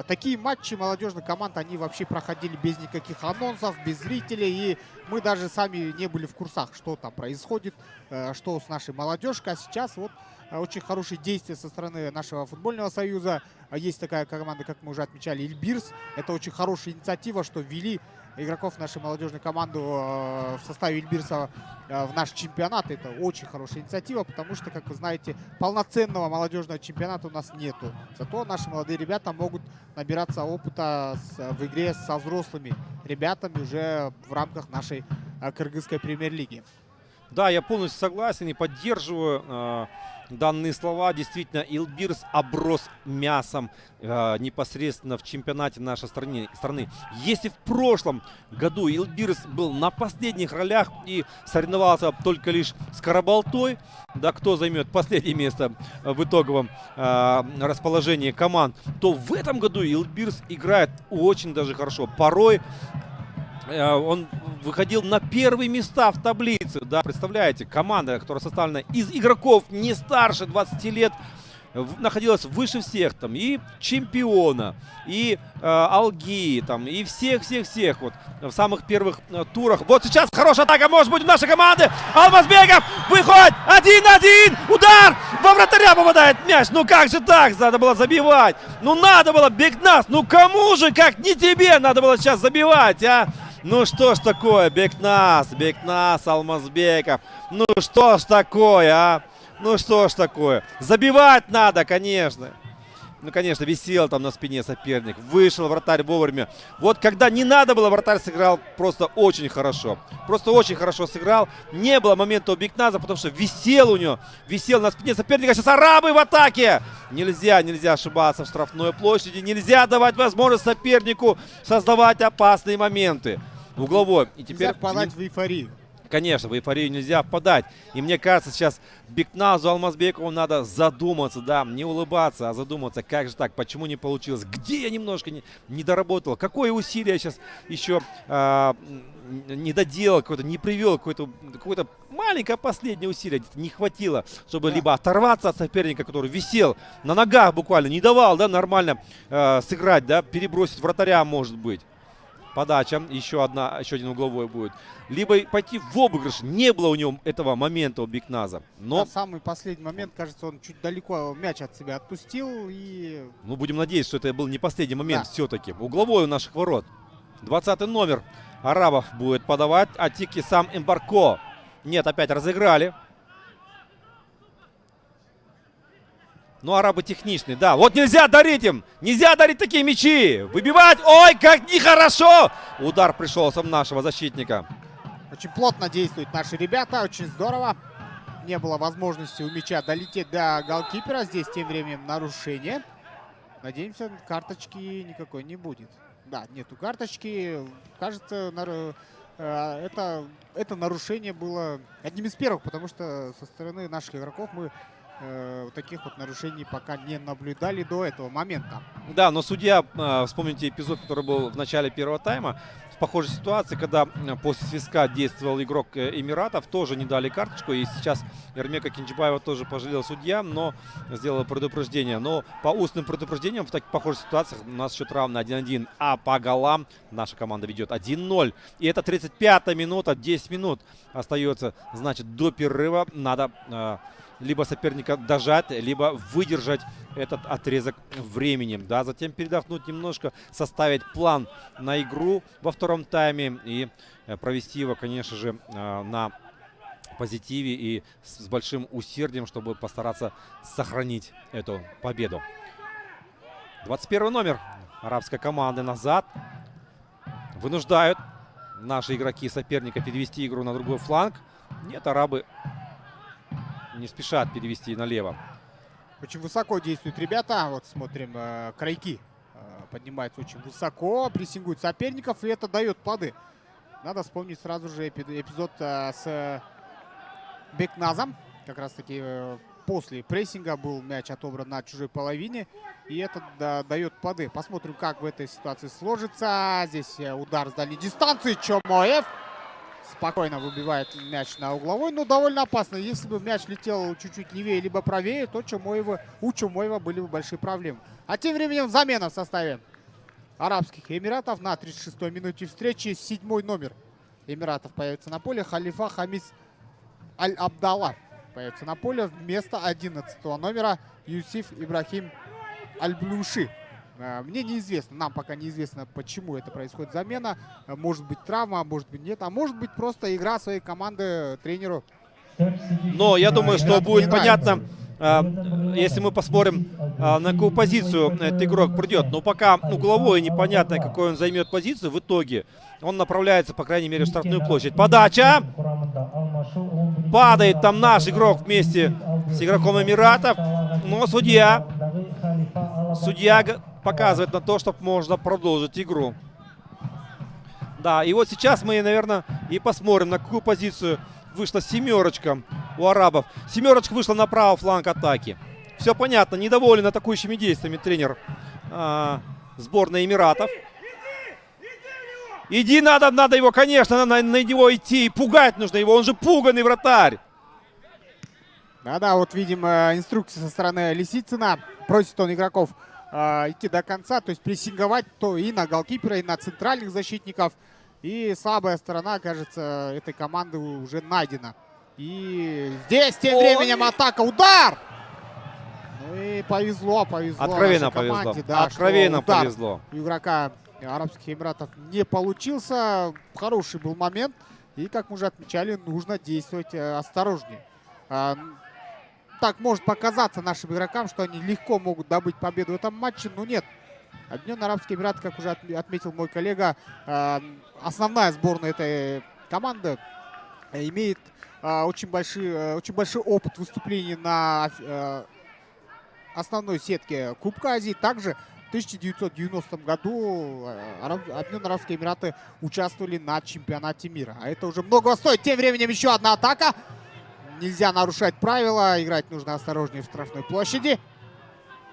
S3: такие матчи молодежных команд, они вообще проходили без никаких анонсов, без зрителей. И мы даже сами не были в курсах, что там происходит, что с нашей молодежкой. А сейчас вот очень хорошие действия со стороны нашего футбольного союза. Есть такая команда, как мы уже отмечали, Ильбирс. Это очень хорошая инициатива, что ввели игроков нашей молодежной команды в составе Ильбирса в наш чемпионат. Это очень хорошая инициатива, потому что, как вы знаете, полноценного молодежного чемпионата у нас нету. Зато наши молодые ребята могут набираться опыта в игре со взрослыми ребятами уже в рамках нашей кыргызской премьер-лиги.
S2: Да, я полностью согласен и поддерживаю данные слова. Действительно, Ильбирс оброс мясом непосредственно в чемпионате нашей страны. Если в прошлом году Ильбирс был на последних ролях и соревновался только лишь с Карабалтой, да, кто займет последнее место в итоговом расположении команд, то в этом году Ильбирс играет очень даже хорошо. Порой он выходил на первые места в таблице. Да, представляете, команда, которая составлена из игроков не старше 20 лет, находилась выше всех. Там и чемпиона, и Алги, там, и всех-всех-всех. Вот в самых первых турах. Вот сейчас хорошая атака может быть у нашей команды. Алмазбеков выходит 1-1. Удар! Во вратаря попадает мяч. Ну как же так? Надо было забивать. Ну надо было, Бекназ. Ну кому же, как не тебе, надо было сейчас забивать, а? Ну что ж такое, Бекназ, Алмазбеков. Ну что ж такое, а? Ну что ж такое. Забивать надо, конечно. Ну, конечно, висел там на спине соперник. Вышел вратарь вовремя. Вот когда не надо было, вратарь сыграл просто очень хорошо. Просто очень хорошо сыграл. Не было момента у Бекназа, потому что висел у него. Висел на спине соперника. Сейчас арабы в атаке. Нельзя ошибаться в штрафной площади. Нельзя давать возможность сопернику создавать опасные моменты. Угловой. И теперь
S3: нельзя впадать в эйфорию.
S2: Конечно, в эйфорию нельзя впадать. И мне кажется, сейчас Бекназу Алмазбекову надо задуматься, да, не улыбаться, а задуматься, как же так, почему не получилось, где я немножко не доработал, какое усилие сейчас еще не доделал, не привел, какое-то маленькое последнее усилие не хватило, чтобы либо оторваться от соперника, который висел на ногах буквально, не давал, да, нормально сыграть, да, перебросить вратаря, может быть. Подача, еще один угловой будет. Либо пойти в обыгрыш. Не было у него этого момента у Бекназа. Но
S3: самый последний момент, кажется, он чуть далеко мяч от себя отпустил. И...
S2: Ну, будем надеяться, что это был не последний момент все-таки. Угловой у наших ворот. 20-й номер арабов будет подавать. Атики сам Эмбарко. Нет, опять разыграли. Ну, арабы техничные, да. Вот нельзя дарить им. Нельзя дарить такие мячи. Выбивать. Ой, как нехорошо. Удар пришелся в нашего защитника.
S3: Очень плотно действуют наши ребята. Очень здорово. Не было возможности у мяча долететь до голкипера. Здесь тем временем нарушение. Надеемся, карточки никакой не будет. Да, нету карточки. Кажется, это нарушение было одним из первых, потому что со стороны наших игроков мы таких вот нарушений пока не наблюдали до этого момента. Да,
S2: но судья, вспомните эпизод, который был в начале первого тайма, в похожей ситуации, когда после свистка действовал игрок Эмиратов, тоже не дали карточку, и сейчас Эрмека Кинчбаева тоже пожалел судья, но сделал предупреждение. Но по устным предупреждениям в таких похожих ситуациях у нас счет равный 1-1, а по голам наша команда ведет 1-0. И это 35-я минута, 10 минут остается, значит, до перерыва надо либо соперника дожать, либо выдержать этот отрезок времени. Да, затем передохнуть немножко, составить план на игру во втором тайме и провести его, конечно же, на позитиве и с большим усердием, чтобы постараться сохранить эту победу. 21 номер арабской команды назад. Вынуждают наши игроки соперника перевести игру на другой фланг. Нет, арабы не спешат перевести налево.
S3: Очень высоко действуют ребята. Вот смотрим, крайки поднимаются очень высоко, прессингуют соперников, и это дает плоды. Надо вспомнить сразу же эпизод с Бекназом. Как раз таки после прессинга был мяч отобран на чужой половине, и это дает плоды. Посмотрим, как в этой ситуации сложится. Здесь удар с дальней дистанции. Чомоев спокойно выбивает мяч на угловой, но довольно опасно. Если бы мяч летел чуть-чуть левее либо правее, то у Чомоева были бы большие проблемы. А тем временем замена в составе Арабских Эмиратов на 36-й минуте встречи. 7-й номер Эмиратов появится на поле. Халифа Хамис Аль-Абдалла появится на поле вместо 11 номера Юсиф Ибрахим Альблуши. Мне неизвестно, нам пока неизвестно, почему это происходит замена. Может быть травма, может быть нет, а может быть просто игра своей команды тренеру.
S2: Но я думаю, что будет понятно, если мы посмотрим, на какую позицию этот игрок придет. Но пока угловой непонятно, какой он займет позицию, в итоге он направляется, по крайней мере, в штрафную площадь. Подача! Падает там наш игрок вместе с игроком Эмиратов. Но судья показывает на то, что можно продолжить игру. Да, и вот сейчас мы, наверное, и посмотрим, на какую позицию вышла семерочка у арабов. Семерочка вышла на правый фланг атаки. Все понятно, недоволен атакующими действиями тренер сборной Эмиратов. Иди, надо его, конечно, на него идти. Пугать нужно его, он же пуганный вратарь.
S3: Да-да, вот видим инструкции со стороны Лисицына. Просит он игроков идти до конца, то есть прессинговать то и на голкипера, и на центральных защитников. И слабая сторона, кажется, этой команды уже найдена. И здесь тем временем атака, удар! Ну и повезло.
S2: Откровенно повезло.
S3: Да,
S2: откровенно повезло.
S3: У игрока Арабских Эмиратов не получился. Хороший был момент. И, как мы уже отмечали, нужно действовать осторожнее. Так может показаться нашим игрокам, что они легко могут добыть победу в этом матче, но нет. Объединенные Арабские Эмираты, как уже отметил мой коллега, основная сборная этой команды имеет очень большой опыт выступлений на основной сетке Кубка Азии. Также в 1990 году Объединенные Арабские Эмираты участвовали на чемпионате мира. А это уже многого стоит. Тем временем еще одна атака. Нельзя нарушать правила. Играть нужно осторожнее в штрафной площади.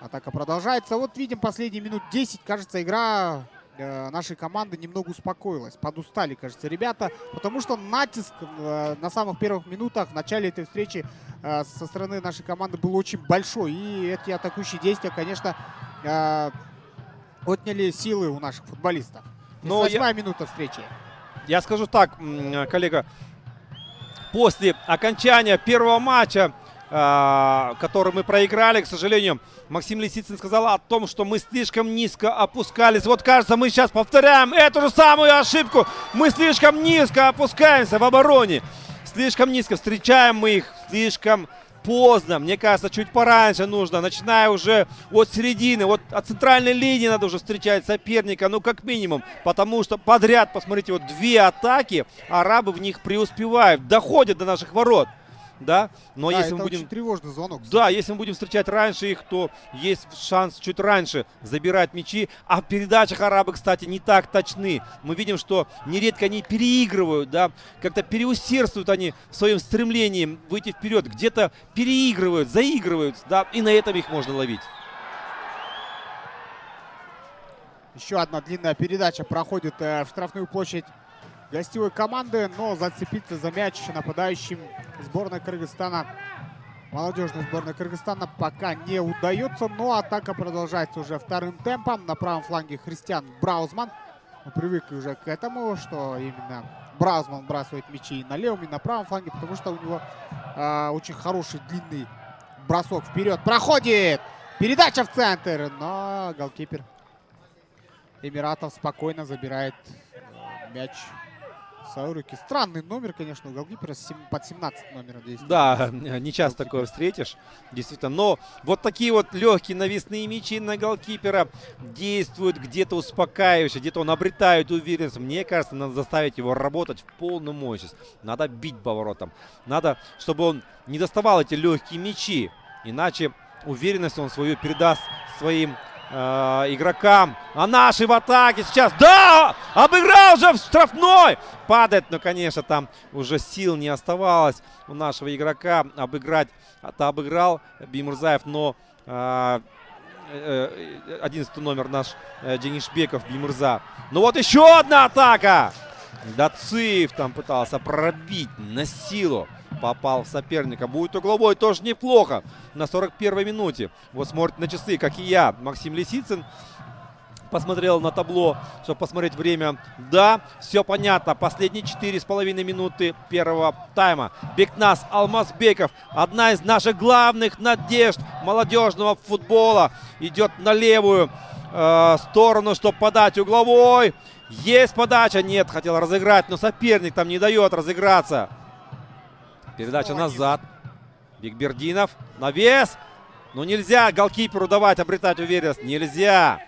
S3: Атака продолжается. Вот видим последние минут 10. Кажется, игра нашей команды немного успокоилась. Подустали, кажется, ребята. Потому что натиск на самых первых минутах в начале этой встречи со стороны нашей команды был очень большой. И эти атакующие действия, конечно, отняли силы у наших футболистов. 8-я минута встречи.
S2: Я скажу так, коллега. После окончания первого матча, который мы проиграли, к сожалению, Максим Лисицын сказал о том, что мы слишком низко опускались. Вот, кажется, мы сейчас повторяем эту же самую ошибку. Мы слишком низко опускаемся в обороне. Слишком низко. Встречаем мы их слишком поздно. Мне кажется, чуть пораньше нужно, начиная уже от середины, вот от центральной линии надо уже встречать соперника, ну как минимум, потому что подряд, посмотрите, вот 2 атаки, арабы в них преуспевают, доходят до наших ворот. Да, но
S3: да,
S2: если мы будем...
S3: очень тревожный звонок.
S2: Да, если мы будем встречать раньше их, то есть шанс чуть раньше забирать мячи. А в передачах арабы, кстати, не так точны. Мы видим, что нередко они переигрывают, да, как-то переусердствуют они в своем стремлении выйти вперед. Где-то переигрывают, заигрывают, да, и на этом их можно ловить.
S3: Еще одна длинная передача проходит в штрафную площадь гостевой команды, но зацепиться за мяч нападающим сборной Кыргызстана, молодежной сборной Кыргызстана, пока не удается. Но атака продолжается уже вторым темпом. На правом фланге Христиан Браузман. Мы привыкли уже к этому, что именно Браузман бросает мячи и на левом, и на правом фланге, потому что у него очень хороший длинный бросок вперед. Проходит! Передача в центр, но голкипер Эмиратов спокойно забирает мяч в свои руки. Странный номер, конечно, у голкипера, под 17 номером действует.
S2: Да, не часто такое встретишь, действительно. Но вот такие вот легкие навесные мячи на голкипера действуют где-то успокаивающе, где-то он обретает уверенность. Мне кажется, надо заставить его работать в полную мощность. Надо бить поворотом. Надо, чтобы он не доставал эти легкие мячи. Иначе уверенность он свою передаст своим игрокам. А наши в атаке сейчас. Да! Обыграл же в штрафной! Падает, но, конечно, там уже сил не оставалось у нашего игрока обыграть. А-то обыграл Бимурзаев, но 11 номер наш Денишбеков Бимурза. Ну вот еще одна атака! Дацыев там пытался пробить на силу. Попал в соперника. Будет угловой, тоже неплохо. На 41-й минуте. Вот смотрит на часы, как и я. Максим Лисицын посмотрел на табло, чтобы посмотреть время. Да, все понятно. Последние 4,5 минуты первого тайма. Бекназ Алмазбеков, одна из наших главных надежд молодежного футбола, идет на левую сторону, чтобы подать угловой. Есть подача. Нет, хотел разыграть, но соперник там не дает разыграться. Передача назад. Бигбердинов. Навес. Ну нельзя голкиперу давать обретать уверенность. Нельзя.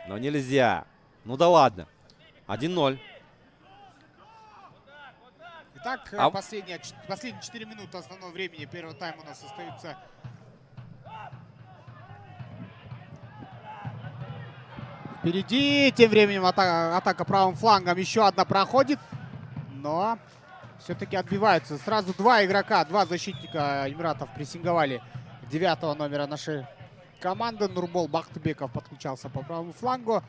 S2: Но нельзя. Ну да ладно. 1-0.
S3: Итак, последние 4 минуты основного времени первого тайма у нас остаются. Впереди. Тем временем атака правым флангом. Еще одна проходит. Но все-таки отбиваются. Сразу два игрока, два защитника Эмиратов прессинговали 9-го номера нашей команды. Нурбол Бахтыбеков подключался по правому флангу.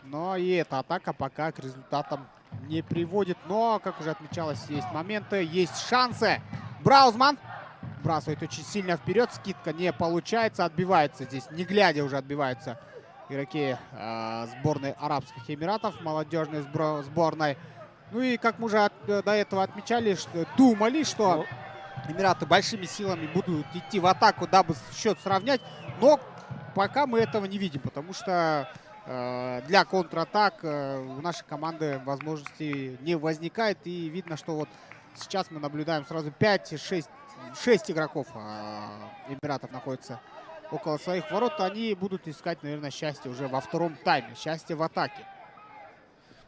S3: Но и эта атака пока к результатам не приводит. Но, как уже отмечалось, есть моменты, есть шансы. Браузман бросает очень сильно вперед. Скидка не получается. Отбивается здесь, не глядя уже отбиваются игроки сборной Арабских Эмиратов, молодежной сборной. Ну и, как мы уже до этого отмечали, думали, что Эмираты большими силами будут идти в атаку, дабы счет сравнять. Но пока мы этого не видим, потому что для контратак у нашей команды возможностей не возникает. И видно, что вот сейчас мы наблюдаем сразу 5-6 игроков Эмиратов находятся около своих ворот. Они будут искать, наверное, счастье уже во втором тайме. Счастье в атаке.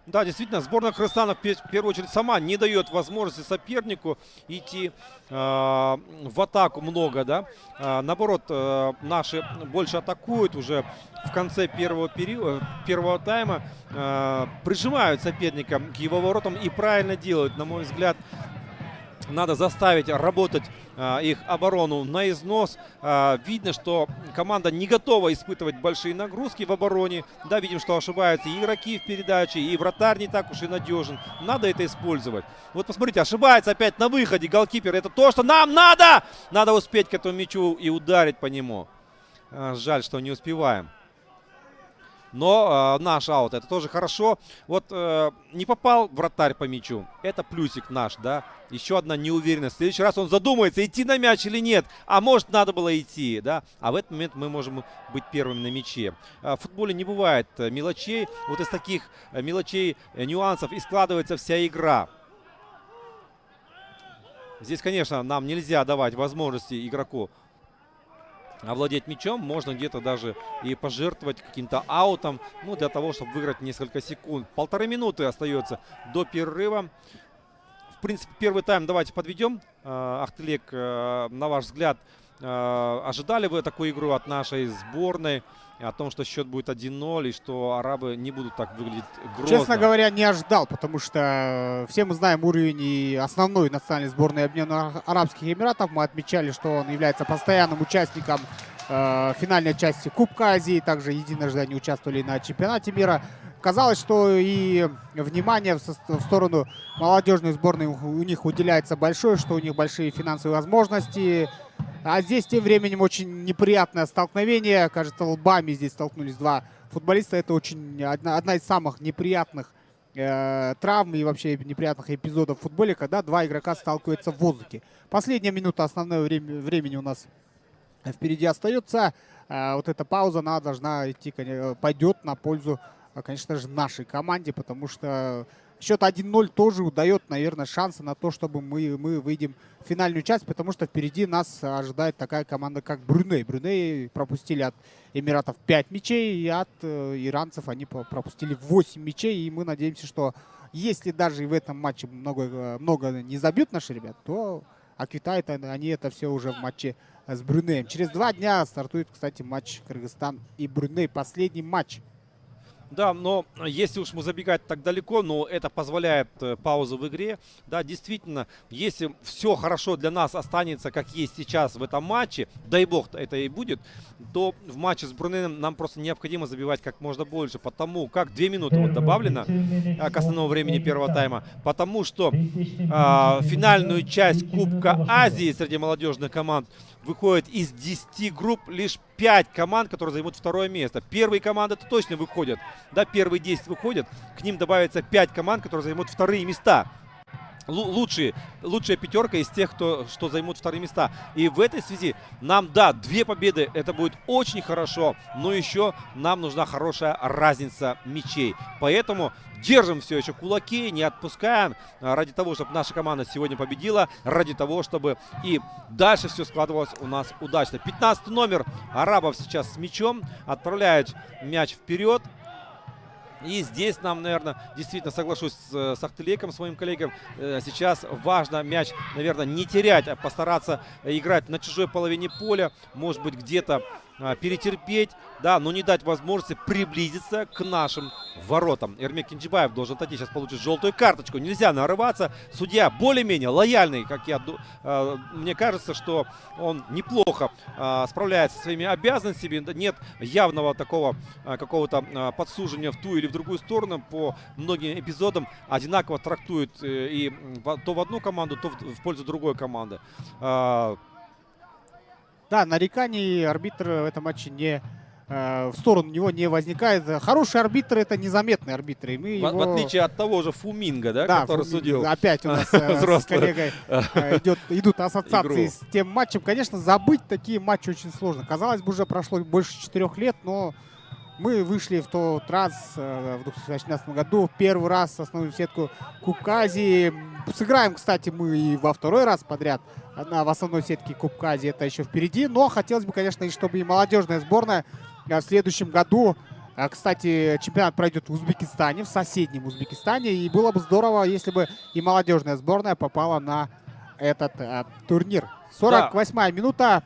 S2: Да, действительно, сборная Кыргызстана в первую очередь сама не дает возможности сопернику идти в атаку много, да. Наоборот, наши больше атакуют уже в конце первого тайма, прижимают соперника к его воротам и правильно делают, на мой взгляд. Надо заставить работать их оборону на износ. Видно, что команда не готова испытывать большие нагрузки в обороне. Да, видим, что ошибаются и игроки в передаче, и вратарь не так уж и надежен. Надо это использовать. Вот посмотрите, ошибается опять на выходе голкипер. Это то, что нам надо! Надо успеть к этому мячу и ударить по нему. Жаль, что не успеваем. Но наш аут, это тоже хорошо. Вот не попал вратарь по мячу. Это плюсик наш, да. Еще одна неуверенность. В следующий раз он задумается, идти на мяч или нет. А может, надо было идти, да. А в этот момент мы можем быть первыми на мяче. В футболе не бывает мелочей. Вот из таких мелочей, нюансов и складывается вся игра. Здесь, конечно, нам нельзя давать возможности игроку овладеть мячом. Можно где-то даже и пожертвовать каким-то аутом, ну, для того, чтобы выиграть несколько секунд. 1,5 минуты остается до перерыва. В принципе, первый тайм давайте подведем. Ахтылек, на ваш взгляд, ожидали вы такую игру от нашей сборной? О том, что счет будет 1-0 и что арабы не будут так выглядеть грозно?
S3: Честно говоря, не ожидал, потому что все мы знаем уровень и основной национальной сборной Объединенных Арабских Эмиратов. Мы отмечали, что он является постоянным участником финальной части Кубка Азии. Также единожды они участвовали на чемпионате мира. Казалось, что и внимание в сторону молодежной сборной у них уделяется большое, что у них большие финансовые возможности. А здесь тем временем очень неприятное столкновение. Кажется, лбами здесь столкнулись два футболиста. Это очень одна из самых неприятных травм и вообще неприятных эпизодов в футболе, когда два игрока сталкиваются в воздухе. Последняя минута основного времени у нас впереди остается. Вот эта пауза, она должна идти, пойдет на пользу, конечно же, нашей команде, потому что счет 1-0 тоже дает, наверное, шансы на то, чтобы мы выйдем в финальную часть, потому что впереди нас ожидает такая команда, как Бруней. Бруней пропустили от Эмиратов 5 мячей, и от иранцев они пропустили 8 мячей. И мы надеемся, что если даже и в этом матче много не забьют наши ребята, то оквитают они это все уже в матче с Брунеем. Через 2 дня стартует, кстати, матч Кыргызстан и Бруней. Последний матч.
S2: Да, но если уж мы забегать так далеко, но это позволяет паузу в игре. Да, действительно, если все хорошо для нас останется, как есть сейчас в этом матче, дай бог это и будет, то в матче с Брунеем нам просто необходимо забивать как можно больше, потому как 2 минуты вот добавлено к основному времени первого тайма, потому что финальную часть Кубка Азии среди молодежных команд выходит из 10 групп лишь 5 команд, которые займут второе место. Первые команды-то точно выходят. Да, первые 10 выходят. К ним добавится 5 команд, которые займут вторые места. Лучшая пятерка из тех, что займут вторые места. И в этой связи нам, да, 2 победы, это будет очень хорошо, но еще нам нужна хорошая разница мячей. Поэтому держим все еще кулаки, не отпускаем, ради того, чтобы наша команда сегодня победила, ради того, чтобы и дальше все складывалось у нас удачно. 15 номер Арабов сейчас с мячом, отправляет мяч вперед. И здесь нам, наверное, действительно соглашусь с Ахтылеком, своим коллегам. Сейчас важно мяч, наверное, не терять, а постараться играть на чужой половине поля. Может быть, где-то перетерпеть, да, но не дать возможности приблизиться к нашим воротам. Эрмек Кенджибаев должен отойти, сейчас получит желтую карточку. Нельзя нарываться. Судья более-менее лояльный, как мне кажется, что он неплохо справляется со своими обязанностями. Нет явного такого какого-то подсуживания в ту или в другую сторону. По многим эпизодам одинаково трактует и то в одну команду, то в пользу другой команды.
S3: Да, нареканий арбитр в этом матче в сторону него не возникает. Хороший арбитр — это незаметный арбитр. И мы
S2: в отличие от того же Фуминга, да, который судил.
S3: Опять у нас с коллегой идут ассоциации с тем матчем. Конечно, забыть такие матчи очень сложно. Казалось бы, уже прошло больше 4 лет, но мы вышли в тот раз, в 2018 году, в первый раз в основную сетку Кубка Азии. Сыграем, кстати, мы и во второй раз подряд в основной сетке Кубка Азии. Это еще впереди. Но хотелось бы, конечно, чтобы и молодежная сборная в следующем году. Кстати, чемпионат пройдет в Узбекистане, в соседнем Узбекистане. И было бы здорово, если бы и молодежная сборная попала на этот турнир. 48-я минута.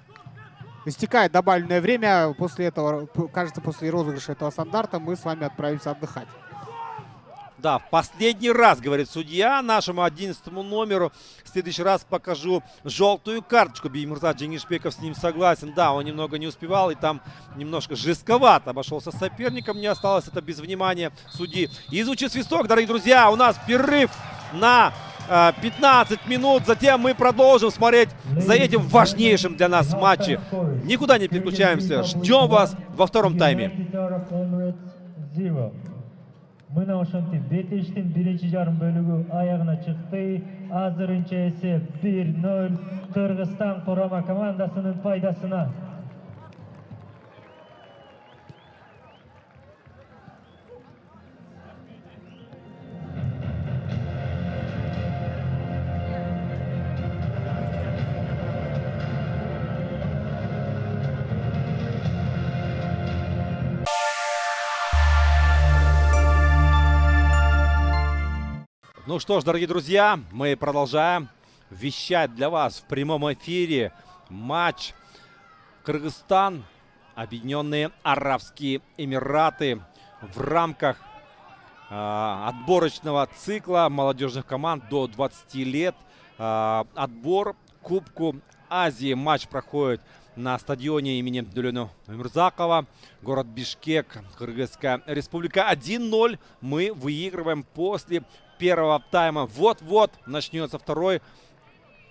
S3: Истекает добавленное время. После этого, кажется, после розыгрыша этого стандарта мы с вами отправимся отдыхать.
S2: Да, в последний раз, говорит судья, нашему 11-му номеру. В следующий раз покажу желтую карточку. Беймурза Дженишбеков с ним согласен. Да, он немного не успевал и там немножко жестковато обошелся с соперником. Не осталось это без внимания судьи. И звучит свисток, дорогие друзья. У нас перерыв на 15 минут. Затем мы продолжим смотреть за этим важнейшим для нас матче. Никуда не переключаемся. Ждем вас во втором тайме.
S1: Мына ошентип бетештин биринчи жарым бөлүгү аягына чыкты. Азырынча эсеп 1-0 Кыргызстан курама командасынын пайдасына.
S2: Ну что ж, дорогие друзья, мы продолжаем вещать для вас в прямом эфире матч Кыргызстан, Объединенные Арабские Эмираты в рамках отборочного цикла молодежных команд до 20 лет. Отбор Кубку Азии. Матч проходит на стадионе имени Дулена Умурзакова, город Бишкек, Кыргызская республика. 1-0 мы выигрываем после первого тайма. Вот-вот начнется второй.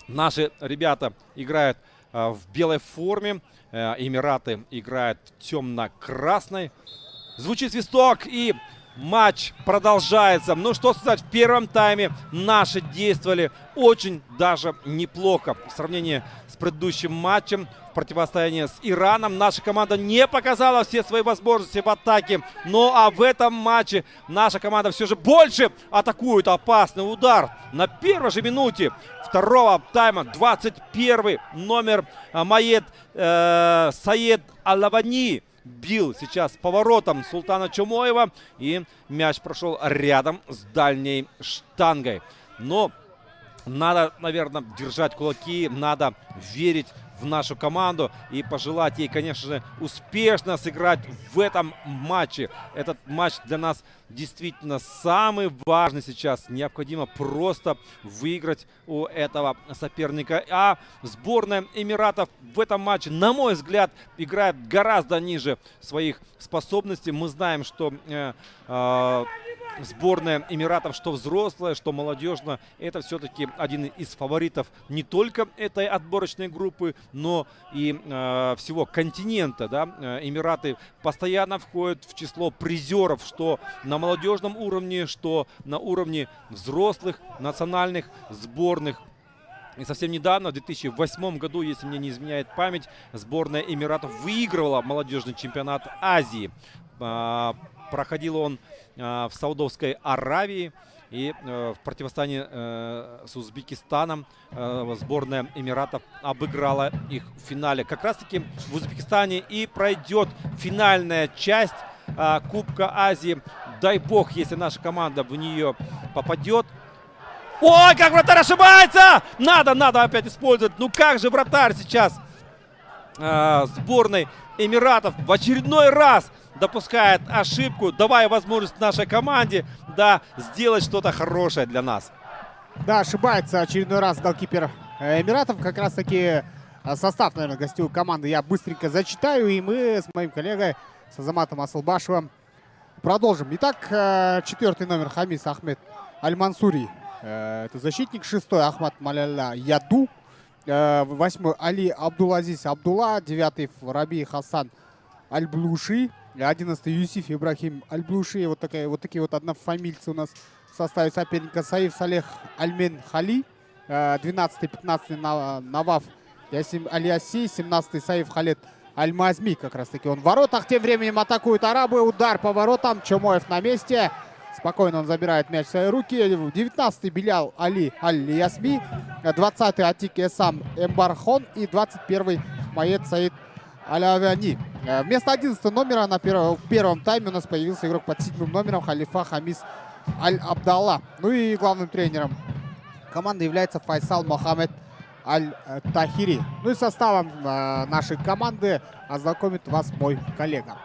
S2: Наши ребята играют в белой форме. Эмираты играют в темно-красной. Звучит свисток и матч продолжается. Ну что сказать, в первом тайме наши действовали очень даже неплохо. В сравнении с предыдущим матчем в противостоянии с Ираном наша команда не показала все свои возможности в атаке. Ну а в этом матче наша команда все же больше атакует. Опасный удар на первой же минуте второго тайма. 21 номер Саед Алавани бил сейчас поворотом Султана Чумоева. И мяч прошел рядом с дальней штангой. Но надо, наверное, держать кулаки. Надо верить в нашу команду и пожелать ей, конечно же, успешно сыграть в этом матче. Этот матч для нас действительно самый важный сейчас. Необходимо просто выиграть у этого соперника. А сборная Эмиратов в этом матче, на мой взгляд, играет гораздо ниже своих способностей. Мы знаем, что сборная Эмиратов, что взрослая, что молодежная, это все-таки один из фаворитов не только этой отборочной группы, но и всего континента. Да? Эмираты постоянно входят в число призеров, что на молодежном уровне, что на уровне взрослых национальных сборных. И совсем недавно, в 2008 году, если мне не изменяет память, сборная Эмиратов выигрывала молодежный чемпионат Азии. Проходил он в Саудовской Аравии. И в противостоянии с Узбекистаном сборная Эмиратов обыграла их в финале. Как раз таки в Узбекистане и пройдет финальная часть Кубка Азии. Дай бог, если наша команда в нее попадет. Ой, как вратарь ошибается! Надо опять использовать. Ну как же вратарь сейчас сборной Эмиратов в очередной раз допускает ошибку, давая возможность нашей команде, да, сделать что-то хорошее для нас.
S3: Да, ошибается очередной раз голкипер Эмиратов. Как раз таки состав, наверное, гостевой команды я быстренько зачитаю. И мы с моим коллегой, с Азаматом Асылбашевым, продолжим. Итак, 4-й номер Хамис Ахмед Аль-Мансури. Это защитник. 6-й Ахмад Маляля Яду. 8-й Али Абдулазиз Абдулла. 9-й Раби Хасан Аль-Блуши. 11-й Юсиф Ибрахим Аль-Блуши. Вот такие вот однофамильцы у нас в составе соперника. Саиф Салех Альмен Хали. 12-й, 15-й Наваф Ясим Аль-Яси. 17-й Саиф Халет Аль-Мазми. Как раз таки он в воротах. Тем временем атакуют арабы. Удар по воротам. Чомоев на месте. Спокойно он забирает мяч в свои руки. 19-й Билял Али Аль-Ясми. 20-й Атик Эсам Эмбархон. И 21-й Маед Саид Аль-Авяни. Вместо 11 номера в первом тайме у нас появился игрок под 7 номером Халифа Хамис Аль-Абдалла. Ну и главным тренером команды является Файсал Мохаммед Аль-Тахири. Ну и составом нашей команды ознакомит вас мой коллега.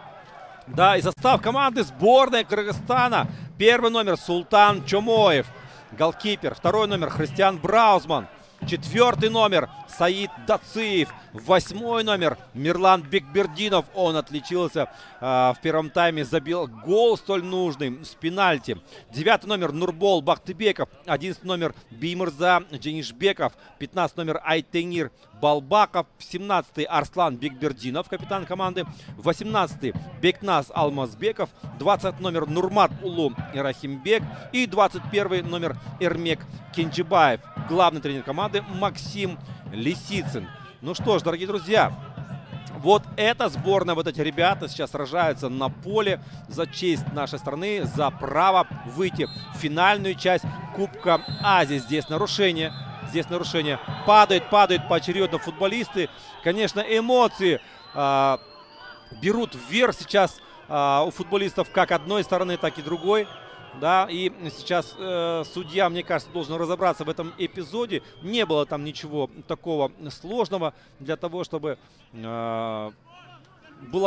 S2: Да, и состав команды сборной Кыргызстана. Первый номер Султан Чомоев, голкипер. Второй номер Христиан Браузман. 4-й номер Саид Дациев. 8-й номер Мирлан Бекбердинов. Он отличился в первом тайме, забил гол столь нужный с пенальти. 9-й номер Нурбол Бактыбеков. 11-й номер Беймырза Дженишбеков. 15-й номер Айтенир Балбаков. 17-й Арслан Бекбердинов, капитан команды. 18-й Бекназ Алмазбеков. 20-й номер Нурмат Улу Ирахимбек. И 21-й номер Эрмек Кенджибаев. Главный тренер команды Максим Лисицын. Ну что ж, дорогие друзья, вот эта сборная, вот эти ребята сейчас сражаются на поле за честь нашей страны, за право выйти в финальную часть Кубка Азии. Здесь нарушение. Падают поочередно футболисты. Конечно, эмоции берут вверх сейчас у футболистов как одной стороны, так и другой. Да, и сейчас судья, мне кажется, должен разобраться в этом эпизоде. Не было там ничего такого сложного для того, чтобы была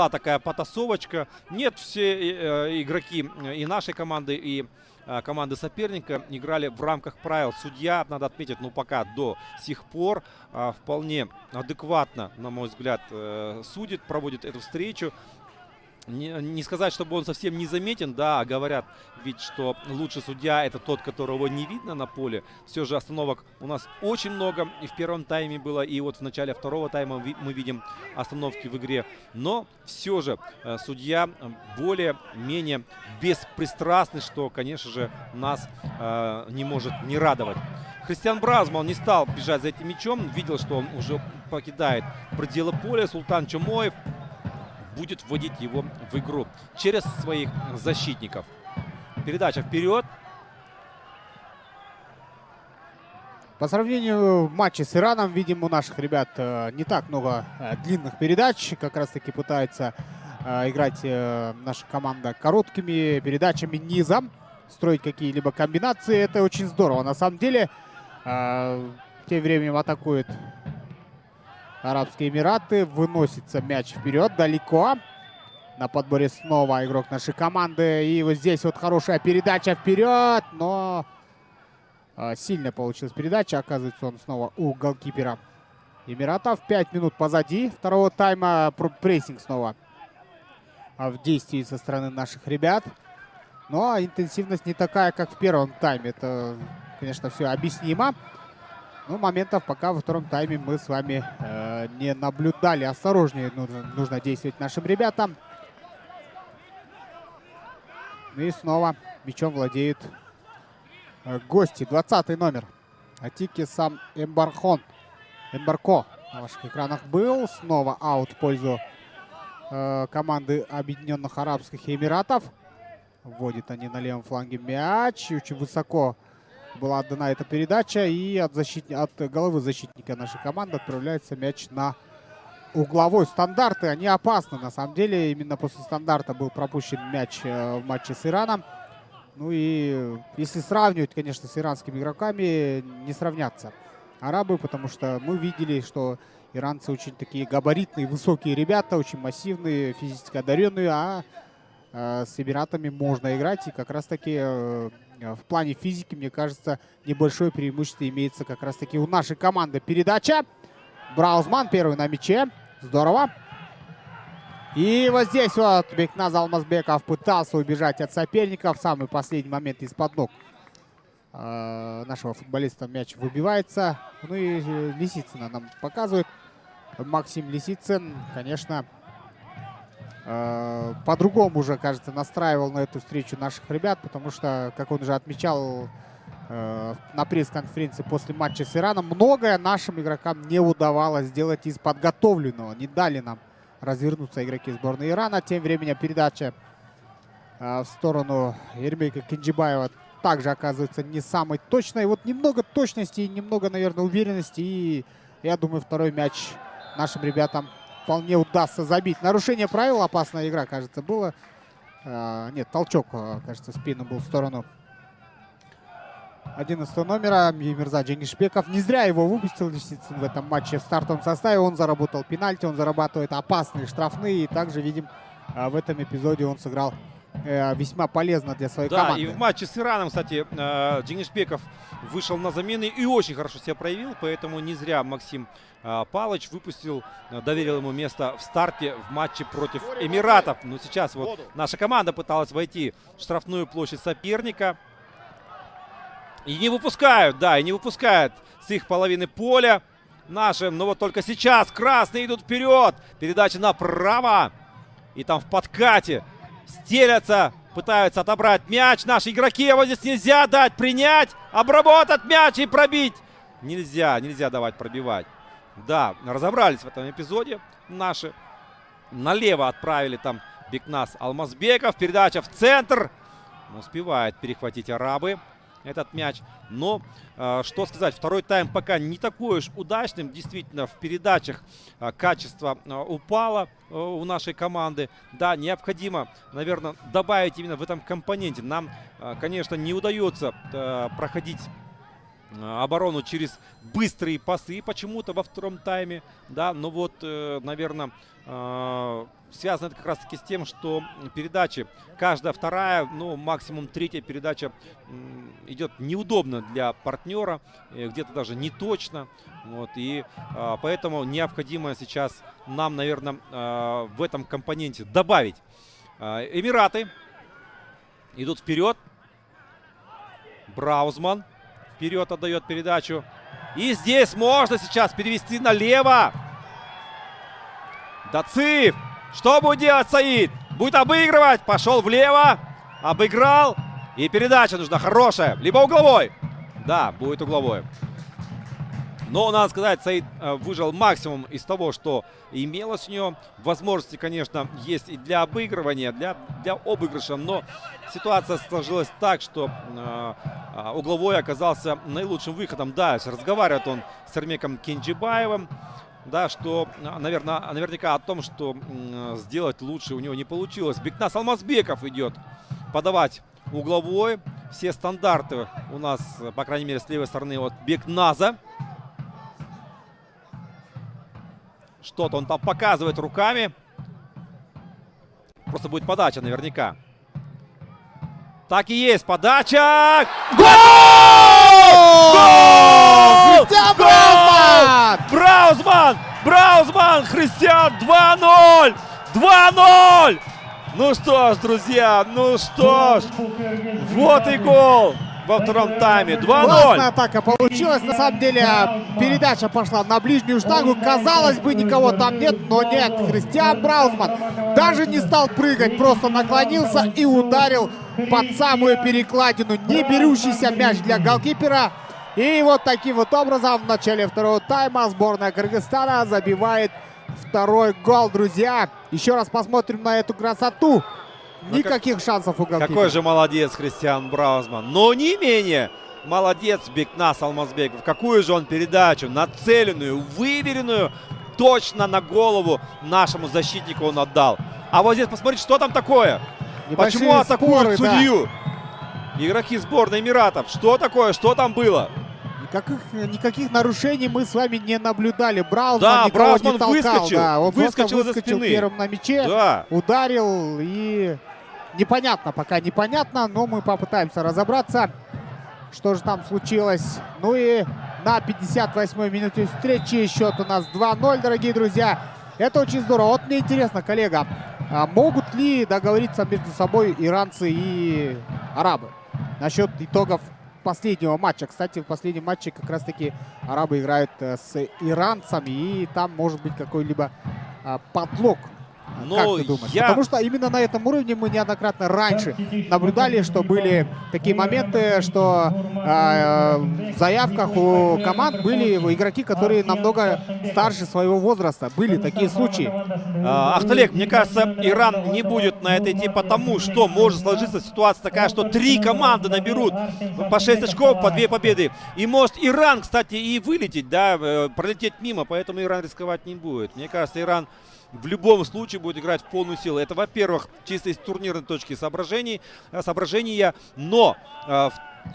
S2: такая потасовочка. Нет, все игроки и нашей команды, и команды соперника играли в рамках правил. Судья, надо отметить, ну пока до сих пор вполне адекватно, на мой взгляд, судит, проводит эту встречу. Не сказать, чтобы он совсем незаметен, да, говорят ведь, что лучший судья это тот, которого не видно на поле. Все же остановок у нас очень много, и в первом тайме было, и вот в начале второго тайма мы видим остановки в игре. Но все же судья более-менее беспристрастный, что, конечно же, нас не может не радовать. Христиан Браузман не стал бежать за этим мячом, видел, что он уже покидает пределы поля. Султан Чомоев будет вводить его в игру через своих защитников. Передача вперед.
S3: По сравнению в матче с Ираном, видим, у наших ребят не так много длинных передач. Как раз таки пытается играть наша команда короткими передачами низом, строить какие-либо комбинации. Это очень здорово. На самом деле, тем временем атакует Арабские Эмираты. Выносится мяч вперед, далеко. На подборе снова игрок нашей команды. И вот здесь вот хорошая передача вперед. Но сильно получилась передача. Оказывается, он снова у голкипера Эмиратов. 5 минут позади второго тайма. Прессинг снова в действии со стороны наших ребят. Но интенсивность не такая, как в первом тайме. Это, конечно, все объяснимо. Но моментов пока во втором тайме мы с вами не наблюдали. Осторожнее нужно действовать нашим ребятам. Ну и снова мячом владеют гости. 20-й номер. Атики Сам Эмбарко на ваших экранах был. Снова аут в пользу команды Объединенных Арабских Эмиратов. Вводят они на левом фланге мяч. Очень высоко была отдана эта передача. И от головы защитника нашей команды отправляется мяч на угловой. Стандарты, они опасны. На самом деле, именно после стандарта был пропущен мяч в матче с Ираном. Ну и если сравнивать, конечно, с иранскими игроками, не сравнятся арабы, потому что мы видели, что иранцы очень такие габаритные, высокие ребята, очень массивные, физически одаренные, а с Эмиратами можно играть. И как раз-таки в плане физики, мне кажется, небольшое преимущество имеется как раз-таки у нашей команды. Передача. Браузман первый на мяче. Здорово. И вот здесь вот Бекназ Алмазбеков пытался убежать от соперников. В самый последний момент из-под ног нашего футболиста мяч выбивается. Ну и Лисицына нам показывает. Максим Лисицын, конечно, по-другому уже, кажется, настраивал на эту встречу наших ребят, потому что, как он уже отмечал на пресс-конференции после матча с Ираном, многое нашим игрокам не удавалось сделать из подготовленного. Не дали нам развернуться игроки сборной Ирана. Тем временем передача в сторону Ермейка Кенджибаева также оказывается не самой точной. Вот немного точности и немного, наверное, уверенности. И я думаю, второй мяч нашим ребятам вполне удастся забить. Нарушение правил, опасная игра, кажется, было. Нет, толчок, кажется, в спину был в сторону 11 номера Мирза Дженгишбеков. Не зря его выпустил Лисицын в этом матче в стартовом составе. Он заработал пенальти, он зарабатывает опасные штрафные. И также видим, в этом эпизоде он сыграл весьма полезно для своей команды.
S2: Да, и в матче с Ираном, кстати, Дженгишбеков вышел на замены и очень хорошо себя проявил. Поэтому не зря Максим Палыч выпустил, доверил ему место в старте в матче против Эмиратов. Но сейчас вот наша команда пыталась войти в штрафную площадь соперника. И не выпускают, да, и не выпускают с их половины поля нашим. Но вот только сейчас красные идут вперед. Передача направо. И там в подкате стелятся, пытаются отобрать мяч. Наши игроки, вот здесь нельзя дать принять, обработать мяч и пробить. Нельзя давать пробивать. Да, разобрались в этом эпизоде наши. Налево отправили там Бекназ Алмазбеков. Передача в центр. Успевает перехватить арабы этот мяч. Но, что сказать, второй тайм пока не такой уж удачным. Действительно, в передачах качество упало у нашей команды. Да, необходимо, наверное, добавить именно в этом компоненте. Нам, конечно, не удается проходить оборону через быстрые пасы почему-то во втором тайме. Да, но вот, наверное, связано это как раз таки с тем, что передачи, каждая вторая, ну максимум третья передача идет неудобно для партнера, где-то даже не точно. Вот, и поэтому необходимо сейчас нам, наверное, в этом компоненте добавить. Эмираты идут вперед. Браузман вперед отдает передачу. И здесь можно сейчас перевести налево. Дациф. Что будет делать Саид? Будет обыгрывать. Пошел влево. Обыграл. И передача нужна хорошая. Либо угловой. Да, будет угловой. Но, надо сказать, Саид выжал максимум из того, что имелось у него. Возможности, конечно, есть и для обыгрывания, для обыгрыша. Но ситуация сложилась так, что угловой оказался наилучшим выходом. Дальше разговаривает он с Ермеком Кенджибаевым. Да, что, наверняка о том, что сделать лучше у него не получилось. Бекназ Алмазбеков идет подавать угловой. Все стандарты у нас, по крайней мере, с левой стороны от Бекназа. Что-то он там показывает руками. Просто будет подача наверняка. Так и есть подача. Гол! Гол! Гол! Браузман! Браузман! Христиан! 2-0! 2-0! Ну что ж, друзья, ну что ж. Вот и гол во втором тайме. 2-0.
S3: Классная атака получилась. На самом деле передача пошла на ближнюю штангу. Казалось бы, никого там нет, но нет. Христиан Браузман даже не стал прыгать, просто наклонился и ударил под самую перекладину. Не берущийся мяч для голкипера. И вот таким вот образом в начале второго тайма сборная Кыргызстана забивает второй гол, друзья. Еще раз посмотрим на эту красоту. Никаких шансов у голкипера.
S2: Какой же молодец Христиан Браузман. Но не менее молодец Бекнас Алмазбеков. Какую же он передачу, нацеленную, выверенную, точно на голову нашему защитнику он отдал. А вот здесь посмотрите, что там такое.
S3: Небольшие
S2: Почему атакуют
S3: споры, да.
S2: судью? Игроки сборной Эмиратов. Что такое? Что там было?
S3: Никаких нарушений мы с вами не наблюдали. Браузман
S2: Да,
S3: никого
S2: Браузман
S3: не толкал.
S2: выскочил.
S3: Да, он
S2: Выскочил
S3: просто
S2: из-за
S3: выскочил
S2: спины.
S3: первым на мяче,
S2: Да.
S3: ударил и непонятно, пока непонятно, но мы попытаемся разобраться, что же там случилось. Ну и на 58-й минуте встречи счет у нас 2-0, дорогие друзья. Это очень здорово. Вот мне интересно, коллега, могут ли договориться между собой иранцы и арабы насчет итогов последнего матча? Кстати, в последнем матче как раз-таки арабы играют с иранцами, и там может быть какой-либо подлог.
S2: Ну,
S3: Как ты думаешь? Потому что именно на этом уровне мы неоднократно раньше наблюдали, что были такие моменты, что в заявках у команд были игроки, которые намного старше своего возраста. Были такие случаи.
S2: Ахталек, мне кажется, Иран не будет на это идти, потому что может сложиться ситуация такая, что 3 команды наберут по 6 очков, по 2 победы. И может Иран, кстати, и вылететь, да, пролететь мимо, поэтому Иран рисковать не будет. Мне кажется, Иран в любом случае будет играть в полную силу. Это, во-первых, чисто из турнирной точки соображения. Но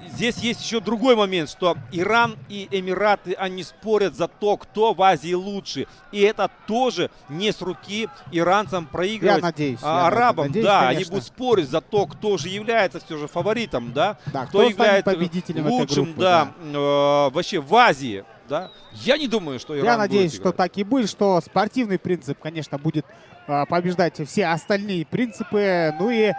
S2: здесь есть еще другой момент, что Иран и Эмираты, они спорят за то, кто в Азии лучше. И это тоже не с руки иранцам проигрывать.
S3: Я надеюсь,
S2: арабам.
S3: надеюсь,
S2: да,
S3: конечно.
S2: они будут спорить за то, кто же является все же фаворитом, да?
S3: Да,
S2: кто является
S3: победителем
S2: лучшим,
S3: этой группы,
S2: да, вообще в Азии. Да? Я не думаю, что Иран
S3: Я надеюсь,
S2: будет
S3: что
S2: играть.
S3: так и будет, что спортивный принцип, конечно, будет побеждать все остальные принципы. Ну и,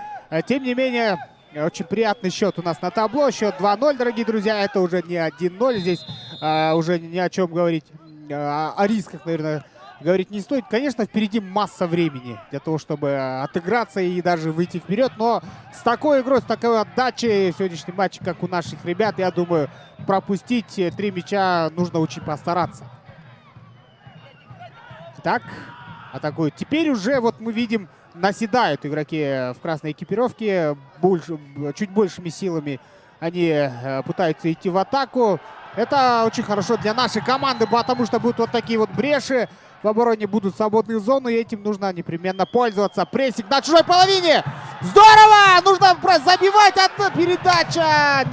S3: тем не менее, очень приятный счет у нас на табло. Счет 2-0, дорогие друзья. Это уже не 1-0. Здесь уже ни о чем говорить, о рисках, наверное, говорить не стоит. Конечно, впереди масса времени для того, чтобы отыграться и даже выйти вперед. Но с такой игрой, с такой отдачей в сегодняшнем матче, как у наших ребят, я думаю, пропустить 3 мяча нужно очень постараться. Так, атакуют. Теперь уже вот мы видим, наседают игроки в красной экипировке. Чуть большими силами они пытаются идти в атаку. Это очень хорошо для нашей команды, потому что будут вот такие вот бреши. В обороне будут свободные зоны, и этим нужно непременно пользоваться. Прессинг на чужой половине. Здорово! Нужно забивать. Одна передача.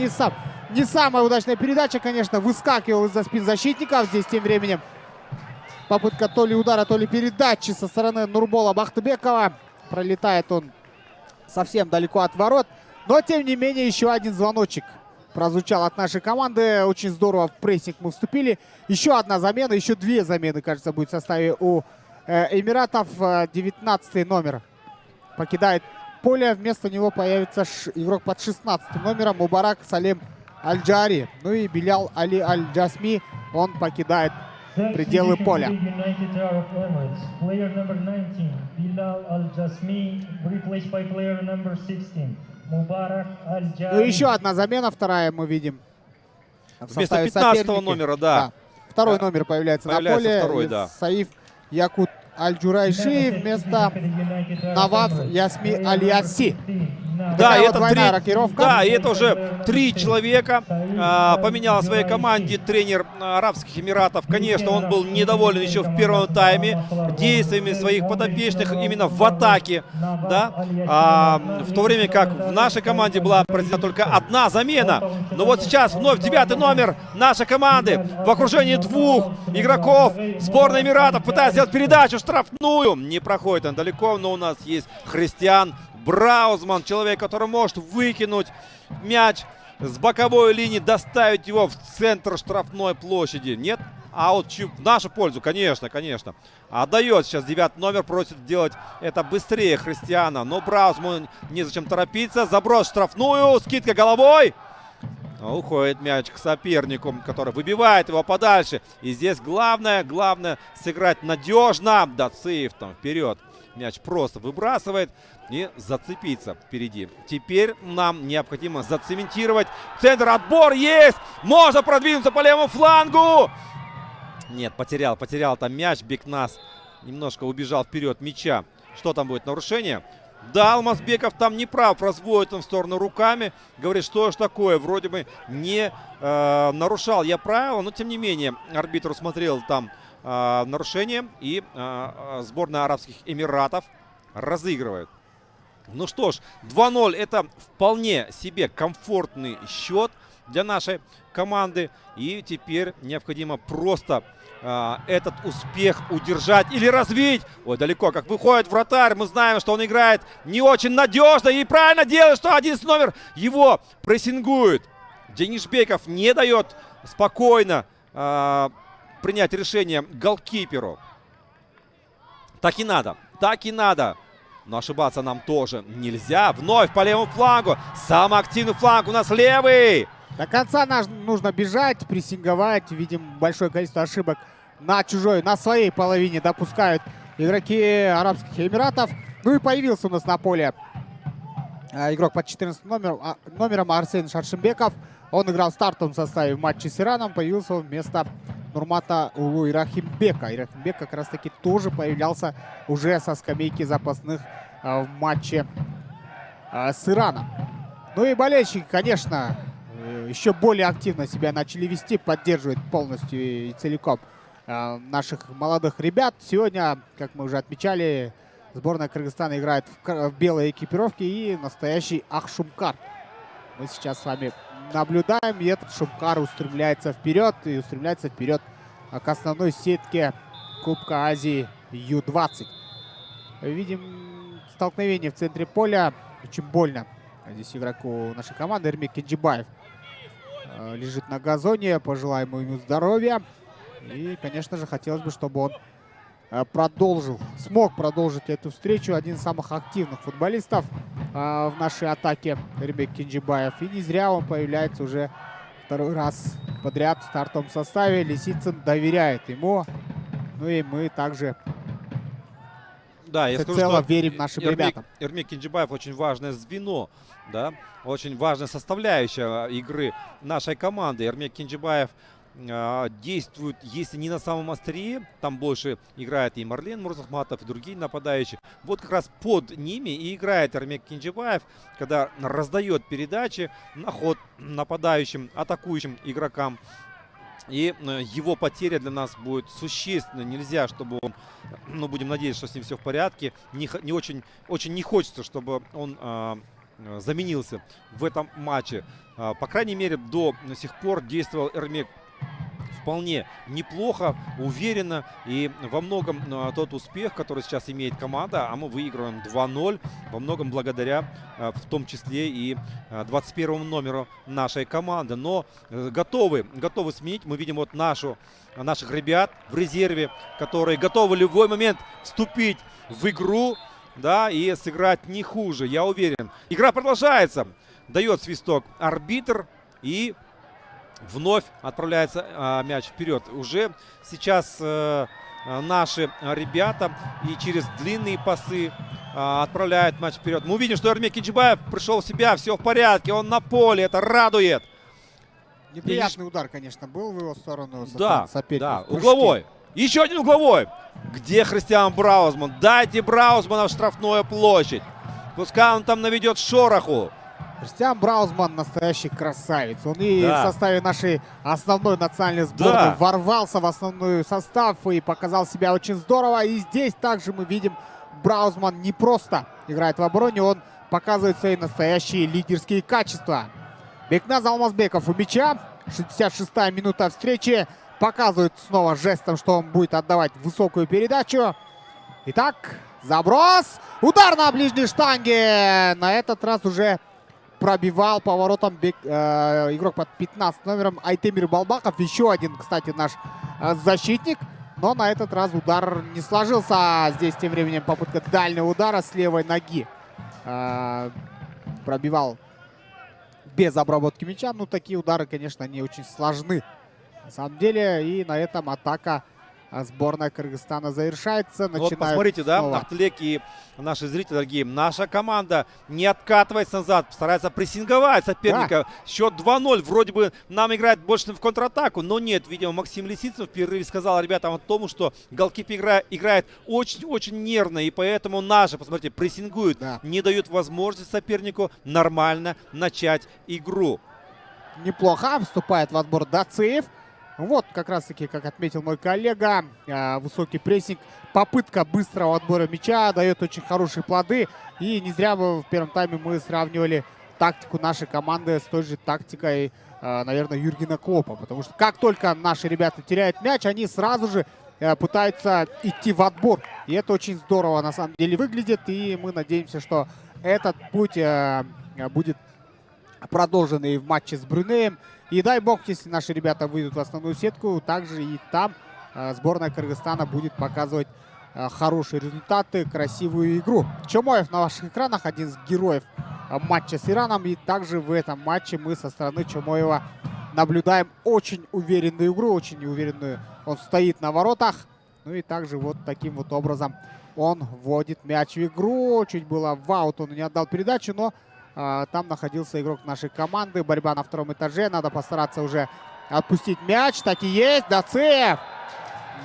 S3: Не самая удачная передача, конечно. Выскакивал из-за спин защитников. Здесь тем временем попытка то ли удара, то ли передачи со стороны Нурбола Бахтыбекова. Пролетает он совсем далеко от ворот. Но, тем не менее, еще один звоночек прозвучал от нашей команды. Очень здорово в прессинг мы вступили. Еще одна замена, еще 2 замены, кажется, будет в составе у Эмиратов. 19-й номер покидает поле. Вместо него появится игрок под 16 номером Мубарак Салем Аль-Джари. Ну и Билял Али Аль-Джасми, он покидает пределы поля. Ну еще одна замена, вторая мы видим.
S2: Вместо 15-го номера, да.
S3: Второй номер появляется на поле.
S2: Второй, да.
S3: Саиф Якут Аль-Джурайши вместо Наваф Ясми Аль-Яси.
S2: Да,
S3: вот
S2: это
S3: двойная рокировка.
S2: Да, и это уже 3 человека поменял в своей команде тренер Арабских Эмиратов. Конечно, он был недоволен еще в первом тайме действиями своих подопечных именно в атаке. Да? В то время как в нашей команде была произведена только 1 замена. Но вот сейчас вновь 9-й номер нашей команды в окружении 2 игроков сборной Эмиратов пытается сделать передачу штрафную. Не проходит он далеко, но у нас есть Христиан Браузман, человек, который может выкинуть мяч с боковой линии, доставить его в центр штрафной площади. Нет? в нашу пользу, конечно, конечно. Отдает сейчас 9 номер, просит делать это быстрее Христиана. Но Браузману незачем торопиться. Заброс в штрафную, скидка головой. Уходит мяч к сопернику, который выбивает его подальше. И здесь главное сыграть надежно. Дацеев там вперед. Мяч просто выбрасывает и зацепиться впереди. Теперь нам необходимо зацементировать центр. Отбор есть! Можно продвинуться по левому флангу! Нет, потерял там мяч. Бекнас немножко убежал вперед мяча. Что там будет? Нарушение? Да, Алмазбеков там не прав, разводит он в сторону руками. Говорит, что ж такое, вроде бы не нарушал я правила, но тем не менее арбитр усмотрел там нарушение. И сборная Арабских Эмиратов разыгрывает. Ну что ж, 2-0 это вполне себе комфортный счет для нашей команды. И теперь необходимо просто этот успех удержать или развить. Ой, далеко как выходит вратарь. Мы знаем, что он играет не очень надежно. И правильно делает, что 11 номер его прессингует. Денишбеков не дает спокойно принять решение голкиперу. Так и надо. Так и надо. Но ошибаться нам тоже нельзя. Вновь по левому флангу. Самый активный фланг у нас левый.
S3: До конца нужно бежать, прессинговать. Видим большое количество ошибок на своей половине допускают игроки Арабских Эмиратов. Ну и появился у нас на поле игрок под 14 номером Арсен Шаршимбеков. Он играл в стартовом составе в матче с Ираном. Появился он вместо Нурмата Улу Ирахимбека. Ирахимбек как раз таки тоже появлялся уже со скамейки запасных в матче с Ираном. Ну и болельщики, конечно, еще более активно себя начали вести, поддерживать полностью и целиком наших молодых ребят. Сегодня, как мы уже отмечали, сборная Кыргызстана играет в белой экипировке и настоящий Ахшумкар. Мы сейчас с вами наблюдаем, и этот Шумкар устремляется вперед к основной сетке Кубка Азии Ю-20. Видим столкновение в центре поля. Очень больно здесь игроку нашей команды Эрмек Кенджибаев. Лежит на газоне, пожелаем ему здоровья. И, конечно же, хотелось бы, чтобы он смог продолжить эту встречу. Один из самых активных футболистов в нашей атаке Эрмек Кенджибаев. И не зря он появляется уже второй раз подряд в стартовом составе. Лисицын доверяет ему. Ну и мы также всецело верим нашим ребятам.
S2: Эрмек Кенджибаев очень важное звено, да, очень важная составляющая игры нашей команды. Эрмек Кенджибаев действует, если не на самом острие, там больше играет и Марлен Мурзахматов, и другие нападающие. Вот как раз под ними и играет Эрмек Кенджибаев, когда раздает передачи на ход нападающим, атакующим игрокам. И его потеря для нас будет существенна. Нельзя, чтобы он, будем надеяться, что с ним все в порядке. Очень не хочется, чтобы он заменился в этом матче. По крайней мере, до сих пор действовал Эрмек вполне неплохо, уверенно. И во многом тот успех, который сейчас имеет команда, а мы выигрываем 2-0, во многом благодаря в том числе и 21 номеру нашей команды. Но готовы сменить. Мы видим вот наших ребят в резерве, которые готовы в любой момент вступить в игру, да, и сыграть не хуже, я уверен. Игра продолжается. Дает свисток арбитр и вновь отправляется мяч вперед. Уже сейчас наши ребята и через длинные пасы отправляют мяч вперед. Мы увидим, что Эрмек Кенджибаев пришел в себя, все в порядке, он на поле, это радует.
S3: Неприятный удар, конечно, был в его сторону.
S2: Да, угловой. Еще один угловой. Где Христиан Браузман? Дайте Браузмана в штрафную площадь. Пускай он там наведет шороху.
S3: Христиан Браузман настоящий красавец. Он и в составе нашей основной национальной сборной ворвался в основной состав и показал себя очень здорово. И здесь также мы видим, Браузман не просто играет в обороне, он показывает свои настоящие лидерские качества. Бекназ Алмазбеков у мяча. 66-я минута встречи. Показывает снова жестом, что он будет отдавать высокую передачу. Итак, заброс. Удар на ближней штанге. На этот раз уже пробивал поворотом игрок под 15 номером Айтемир Балбаков. Еще один, кстати, наш защитник. Но на этот раз удар не сложился. Здесь тем временем попытка дальнего удара с левой ноги. Пробивал без обработки мяча. Ну, такие удары, конечно, они очень сложны. На самом деле. И на этом атака сборная Кыргызстана завершается.
S2: Вот посмотрите, снова. Да, Ахтылек и наши зрители, дорогие, наша команда не откатывается назад, старается прессинговать соперника. Да. Счет 2-0, вроде бы нам играет больше в контратаку, но нет. Видимо, Максим Лисицын в перерыве сказал ребятам о том, что голкипер играет очень-очень нервно, и поэтому наши, посмотрите, прессингуют, да. Не дают возможности сопернику нормально начать игру.
S3: Неплохо вступает в отбор Дацеев. Вот как раз-таки, как отметил мой коллега, высокий прессинг, попытка быстрого отбора мяча дает очень хорошие плоды. И не зря в первом тайме мы сравнивали тактику нашей команды с той же тактикой, наверное, Юргена Клопа. Потому что как только наши ребята теряют мяч, они сразу же пытаются идти в отбор. И это очень здорово на самом деле выглядит. И мы надеемся, что этот путь будет продолжен и в матче с Брунеем. И дай бог, если наши ребята выйдут в основную сетку, также и там сборная Кыргызстана будет показывать хорошие результаты, красивую игру. Чомоев на ваших экранах, один из героев матча с Ираном. И также в этом матче мы со стороны Чомоева наблюдаем очень уверенную игру, очень уверенную. Он стоит на воротах. Ну и также вот таким вот образом он вводит мяч в игру. Чуть было в аут, он не отдал передачу, но там находился игрок нашей команды. Борьба на втором этаже. Надо постараться уже отпустить мяч. Так и есть. Дацеев.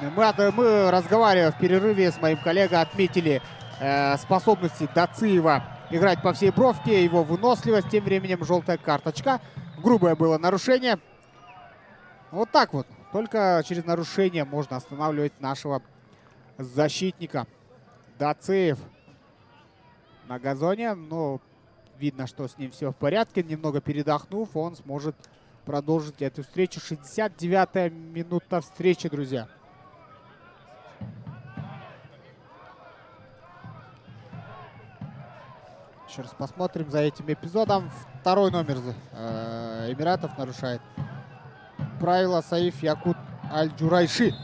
S3: Мы разговаривая в перерыве с моим коллегой, отметили способности Дацеева играть по всей бровке. Его выносливость. Тем временем желтая карточка. Грубое было нарушение. Вот так вот. Только через нарушение можно останавливать нашего защитника. Дацеев на газоне. Но видно, что с ним все в порядке. Немного передохнув, он сможет продолжить эту встречу. 69-я минута встречи, друзья. Еще раз посмотрим за этим эпизодом. Второй номер Эмиратов нарушает правила Саиф Якут Аль-Джурайши.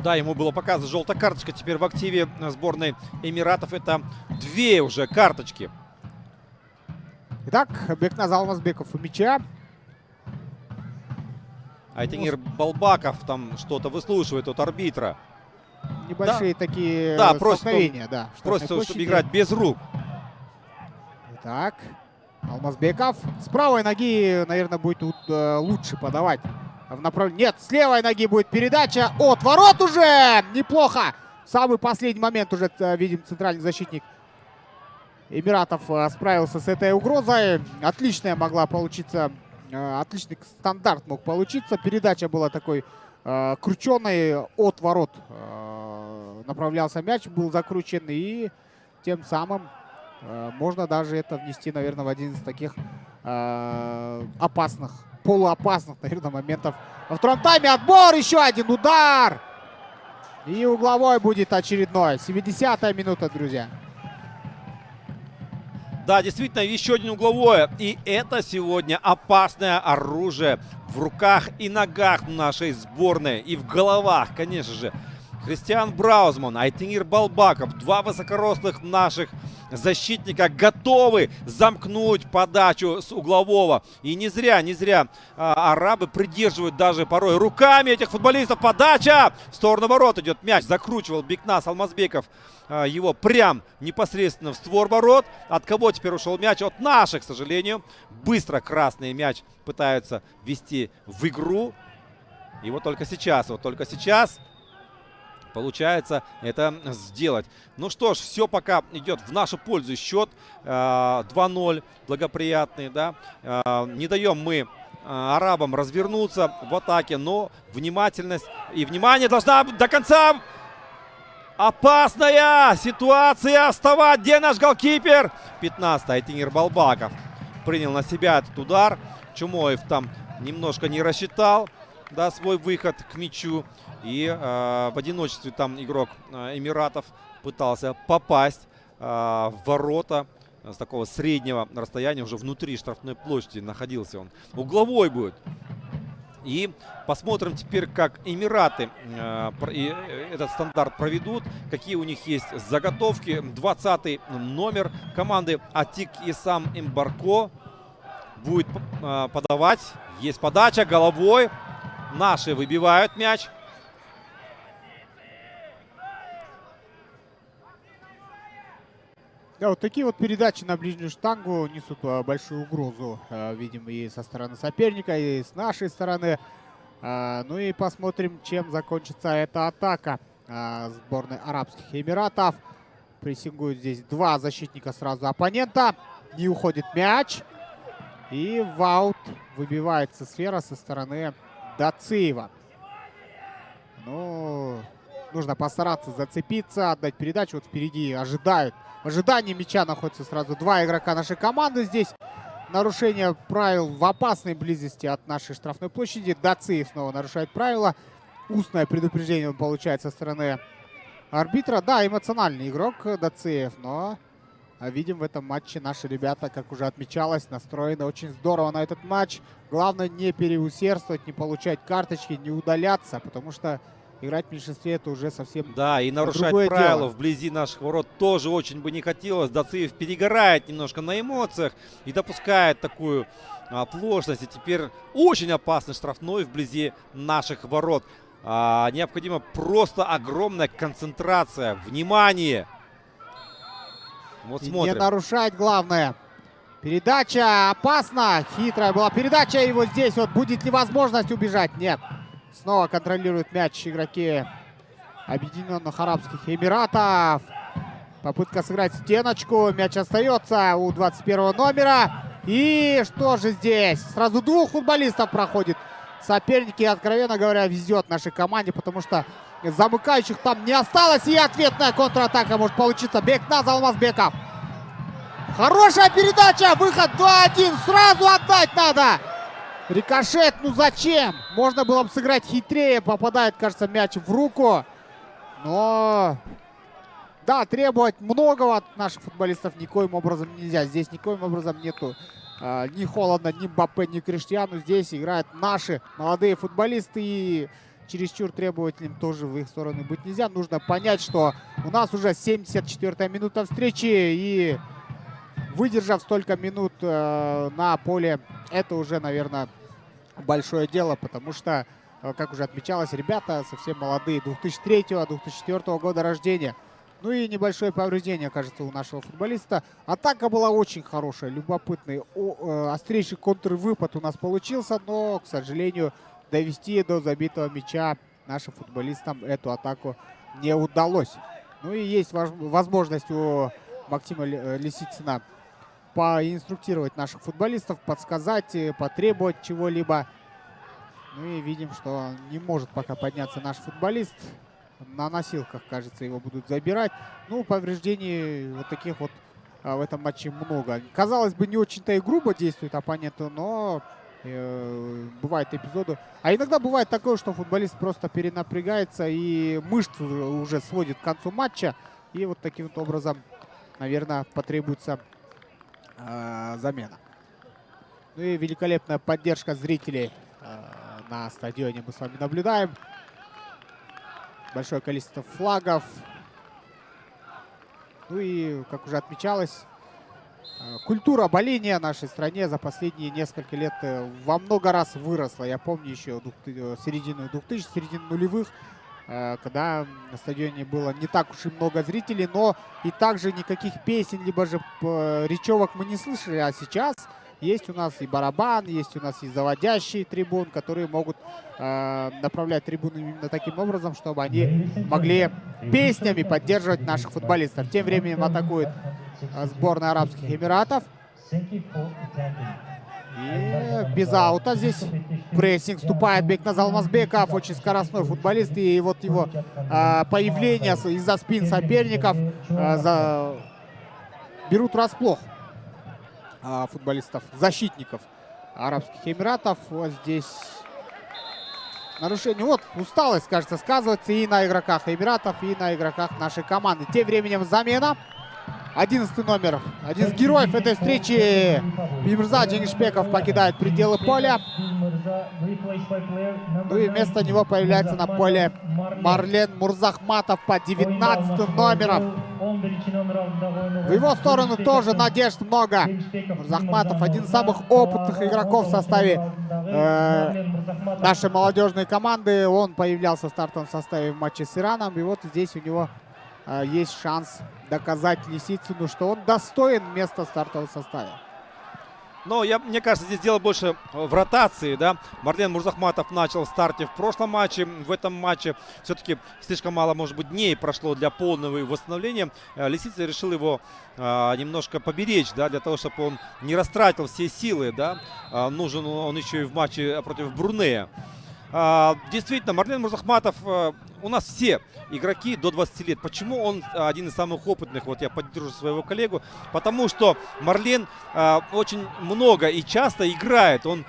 S2: Да, ему было показана желтая карточка. Теперь в активе сборной Эмиратов это 2 уже карточки.
S3: Итак, Бекназ Алмазбеков у мяча.
S2: Айтемир Балбаков там что-то выслушивает от арбитра.
S3: Небольшие такие
S2: столкновения. Просто чтобы играть без рук.
S3: Итак, Алмазбеков. С правой ноги, наверное, будет лучше подавать. Нет, с левой ноги будет передача от ворот уже. Неплохо. Самый последний момент уже видим центральный защитник Эмиратов справился с этой угрозой. Отличная могла получиться, отличный стандарт мог получиться. Передача была такой крученой от ворот. Направлялся мяч, был закручен, и тем самым можно даже это внести, наверное, в один из таких опасных, полуопасных, наверное, моментов. Во втором тайме отбор, еще один удар. И угловой будет очередной. 70-я минута, друзья.
S2: Да, действительно, еще один угловой. И это сегодня опасное оружие в руках и ногах нашей сборной. И в головах, конечно же. Кристиан Браузман, Айтемир Балбаков. 2 высокорослых наших защитника готовы замкнуть подачу с углового. И не зря арабы придерживают даже порой руками этих футболистов. Подача! В сторону ворот идет мяч. Закручивал Бекназ Алмазбеков его прям непосредственно в створ ворот. От кого теперь ушел мяч? От наших, к сожалению. Быстро красный мяч пытаются ввести в игру. И вот только сейчас получается это сделать. Ну что ж, все пока идет в нашу пользу. Счет 2-0, благоприятный, да. Не даем мы арабам развернуться в атаке, но внимательность и внимание должна до конца. Опасная ситуация. Вставать. Где наш голкипер? 15-й Айтемир Балбаков принял на себя этот удар. Чумоев там немножко не рассчитал, да, свой выход к мячу. И в одиночестве там игрок Эмиратов пытался попасть в ворота с такого среднего расстояния, уже внутри штрафной площади находился он. Угловой будет. И посмотрим теперь, как Эмираты этот стандарт проведут, какие у них есть заготовки. 20-й номер команды Атик Исам Эмбарко будет подавать. Есть подача головой. Наши выбивают мяч.
S3: Да, вот такие вот передачи на ближнюю штангу несут большую угрозу, видимо, и со стороны соперника, и с нашей стороны. Ну и посмотрим, чем закончится эта атака сборной Арабских Эмиратов. Прессингуют здесь два защитника сразу оппонента. Не уходит мяч. И в аут выбивается сфера со стороны Дациева. Ну, нужно постараться зацепиться, отдать передачу. Вот впереди ожидают. В ожидании мяча находятся сразу два игрока нашей команды. Здесь нарушение правил в опасной близости от нашей штрафной площади. Дациев снова нарушает правила. Устное предупреждение он получает со стороны арбитра. Да, эмоциональный игрок Дациев, но видим в этом матче наши ребята, как уже отмечалось, настроены очень здорово на этот матч. Главное не переусердствовать, не получать карточки, не удаляться, потому что играть в меньшинстве — это уже совсем
S2: Да, и нарушать
S3: другое
S2: правила
S3: дело.
S2: вблизи наших ворот тоже очень бы не хотелось. Дациев перегорает немножко на эмоциях и допускает такую оплошность. И теперь очень опасный штрафной вблизи наших ворот. Необходима просто огромная концентрация, внимание. Вот
S3: И
S2: смотрим.
S3: не нарушать главное. Передача опасна. Хитрая была передача. И вот здесь вот будет ли возможность убежать? Нет. Снова контролируют мяч игроки Объединенных Арабских Эмиратов. Попытка сыграть стеночку. Мяч остается у 21 номера. И что же здесь? Сразу двух футболистов проходит. Соперники, откровенно говоря, везет нашей команде, потому что замыкающих там не осталось. И ответная контратака может получиться. Бекназ Алмазбеков. Хорошая передача. Выход 2-1. Сразу отдать надо. Рикошет, ну зачем? Можно было бы сыграть хитрее. Попадает, кажется, мяч в руку. Но да, требовать многого от наших футболистов никоим образом нельзя. Здесь никоим образом нету ни Холланда, ни Мбаппе, ни Криштиану. Здесь играют наши молодые футболисты. И чересчур требовательным тоже в их сторону быть нельзя. Нужно понять, что у нас уже 74-я минута встречи. И выдержав столько минут на поле, это уже, наверное, большое дело, потому что, как уже отмечалось, ребята совсем молодые, 2003-2004 года рождения. Ну и небольшое повреждение, кажется, у нашего футболиста. Атака была очень хорошая, любопытный, острейший контрвыпад у нас получился, но, к сожалению, довести до забитого мяча нашим футболистам эту атаку не удалось. Ну и есть возможность у Максима Лисицына поинструктировать наших футболистов, подсказать, потребовать чего-либо. Ну и видим, что не может пока подняться наш футболист. На носилках, кажется, его будут забирать. Ну, повреждений вот таких вот в этом матче много. Казалось бы, не очень-то и грубо действует оппоненту, но бывают эпизоды. А иногда бывает такое, что футболист просто перенапрягается и мышцы уже сводит к концу матча. И вот таким вот образом, наверное, потребуется замена. Ну и великолепная поддержка зрителей на стадионе мы с вами наблюдаем. Большое количество флагов. Ну и, как уже отмечалось, культура боления в нашей стране за последние несколько лет во много раз выросла. Я помню еще середину 2000, середину нулевых, когда на стадионе было не так уж и много зрителей, но и также никаких песен, либо же речевок мы не слышали. А сейчас есть у нас и барабан, есть у нас и заводящий трибун, которые могут направлять трибуны именно таким образом, чтобы они могли песнями поддерживать наших футболистов. Тем временем атакует сборная Арабских Эмиратов. И без аута здесь прессинг вступает Бекназ Алмазбеков, очень скоростной футболист. И вот его появление из-за спин соперников берут врасплох футболистов, защитников Арабских Эмиратов. Вот здесь нарушение. Вот усталость, кажется, сказывается и на игроках Эмиратов, и на игроках нашей команды. Тем временем замена. 11 номер, один из героев этой встречи, Бимирза Дженгишбеков, покидает пределы поля. Ну и вместо него появляется на поле Марлен Мурзахматов под 19 номером. В его сторону тоже надежд много. Мурзахматов один из самых опытных игроков в составе нашей молодежной команды. Он появлялся в стартовом составе в матче с Ираном. И вот здесь у него есть шанс доказать Лисицыну, что он достоин места в стартовом составе.
S2: Но мне кажется, здесь дело больше в ротации, да. Марлен Мурзахматов начал в старте в прошлом матче. В этом матче все-таки слишком мало, может быть, дней прошло для полного восстановления. Лисица решил его немножко поберечь, да, для того, чтобы он не растратил все силы, да. Нужен он еще и в матче против Брунея. Действительно, Марлен Мурзахматов, у нас все игроки до 20 лет. Почему он один из самых опытных? Вот я поддержу своего коллегу. Потому что Марлен очень много и часто играет. Он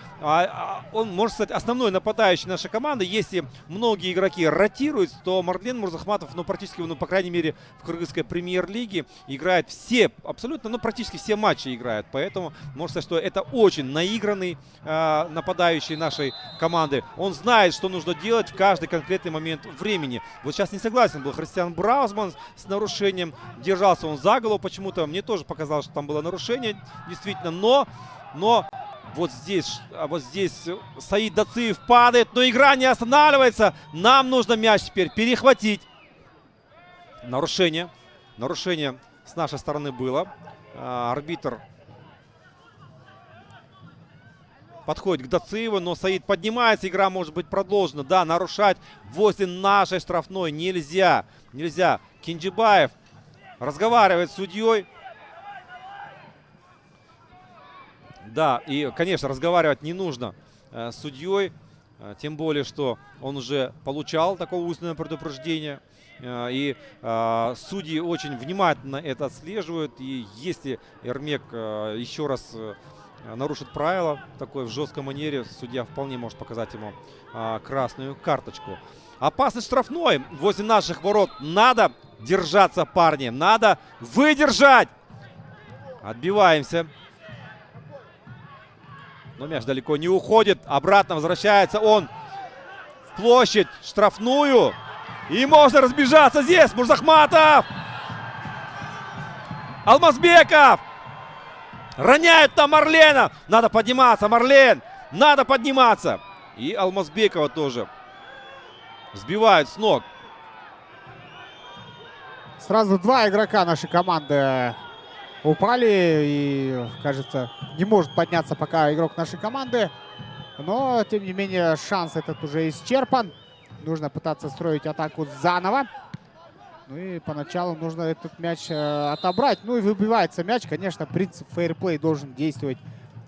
S2: может стать основной нападающий нашей команды. Если многие игроки ротируют, то Марлен Мурзахматов, ну, практически, ну, по крайней мере, в кыргызской премьер-лиге играет все, абсолютно, ну, практически все матчи играет. Поэтому можно сказать, что это очень наигранный нападающий нашей команды. Он знает, что нужно делать в каждый конкретный момент времени. Вот сейчас не согласен был Христиан Браузман с нарушением. Держался он за голову почему-то. Мне тоже показалось, что там было нарушение, действительно. Но вот здесь Саид Дациев падает, но игра не останавливается. Нам нужно мяч теперь перехватить. Нарушение с нашей стороны было. Арбитр подходит к Дациеву, но Саид поднимается. Игра может быть продолжена. Да, нарушать возле нашей штрафной нельзя. Нельзя. Кинджибаев разговаривает с судьей. Да, и, конечно, разговаривать не нужно с судьей. Тем более, что он уже получал такое устное предупреждение. И судьи очень внимательно это отслеживают. И если Эрмек еще раз нарушит правила такой в жесткой манере, судья вполне может показать ему красную карточку. Опасный штрафной возле наших ворот. Надо держаться, парни. Надо выдержать. Отбиваемся. Но мяч далеко не уходит. Обратно возвращается он в площадь штрафную. И можно разбежаться здесь. Мурзахматов. Алмазбеков. Роняют там Марлена. Надо подниматься, Марлен. Надо подниматься. И Алмазбекова тоже сбивают с ног.
S3: Сразу два игрока нашей команды упали. И, кажется, не может подняться пока игрок нашей команды. Но, тем не менее, шанс этот уже исчерпан. Нужно пытаться строить атаку заново. Ну и поначалу нужно этот мяч отобрать. Ну и выбивается мяч. Конечно, принцип фейерплей должен действовать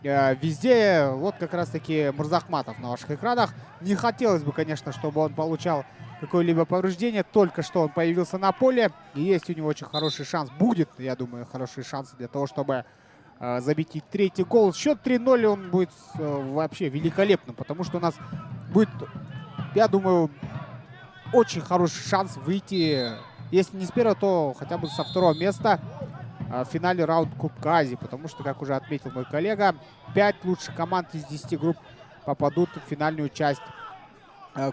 S3: везде. Вот как раз-таки Мурзахматов на ваших экранах. Не хотелось бы, конечно, чтобы он получал какое-либо повреждение. Только что он появился на поле. И есть у него очень хороший шанс. Будет, я думаю, хороший шанс для того, чтобы забить и третий гол. Счет 3-0, он будет вообще великолепным. Потому что у нас будет, я думаю, очень хороший шанс выйти, если не с первого, то хотя бы со второго места в финале раунд Кубка Азии. Потому что, как уже отметил мой коллега, 5 лучших команд из 10 групп попадут в финальную часть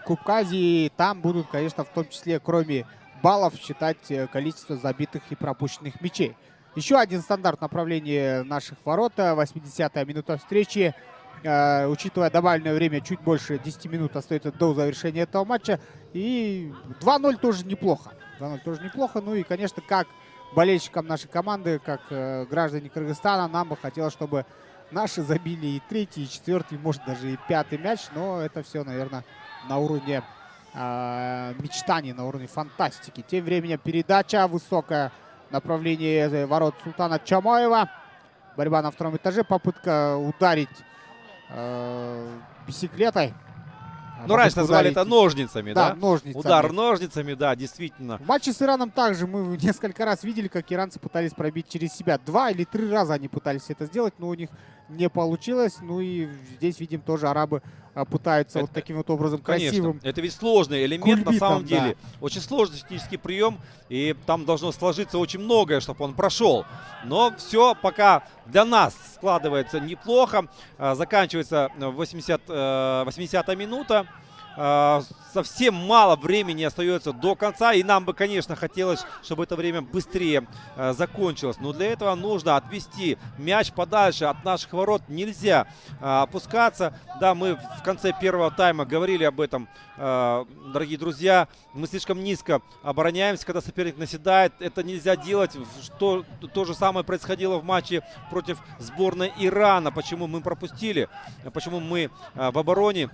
S3: Кубка Азии. И там будут, конечно, в том числе, кроме баллов, считать количество забитых и пропущенных мячей. Еще один стандарт направления наших ворот. 80-я минута встречи. Учитывая добавленное время, чуть больше 10 минут остается до завершения этого матча. И 2-0 тоже неплохо. 2-0 тоже неплохо. Ну и, конечно, как болельщикам нашей команды, как граждане Кыргызстана, нам бы хотелось, чтобы наши забили и третий, и четвертый, может, даже и пятый мяч. Но это все, наверное, на уровне мечтаний, на уровне фантастики. Тем временем передача высокая. Направление ворот Султана Чамаева. Борьба на втором этаже. Попытка ударить бисиклетой
S2: Ну, раньше называли
S3: ударить.
S2: это ножницами,
S3: Да,
S2: да?
S3: ножницами.
S2: Удар ножницами, да, действительно.
S3: В матче с Ираном также мы несколько раз видели, как иранцы пытались пробить через себя. 2 или 3 раза они пытались это сделать, но у них не получилось. Ну и здесь видим тоже арабы пытаются вот таким вот образом красивым.
S2: Конечно, это ведь сложный элемент на самом
S3: кульбитом,
S2: деле. Очень сложный технический прием, и там должно сложиться очень многое, чтобы он прошел. Но все пока для нас складывается неплохо. Заканчивается 80-я минута. Совсем мало времени остается до конца, и нам бы, конечно, хотелось, чтобы это время быстрее закончилось. Но для этого нужно отвести мяч подальше от наших ворот. Нельзя опускаться. Да, мы в конце первого тайма говорили об этом, дорогие друзья. Мы слишком низко обороняемся, когда соперник наседает. Это нельзя делать. То же самое происходило в матче против сборной Ирана. Почему мы пропустили? Почему мы в обороне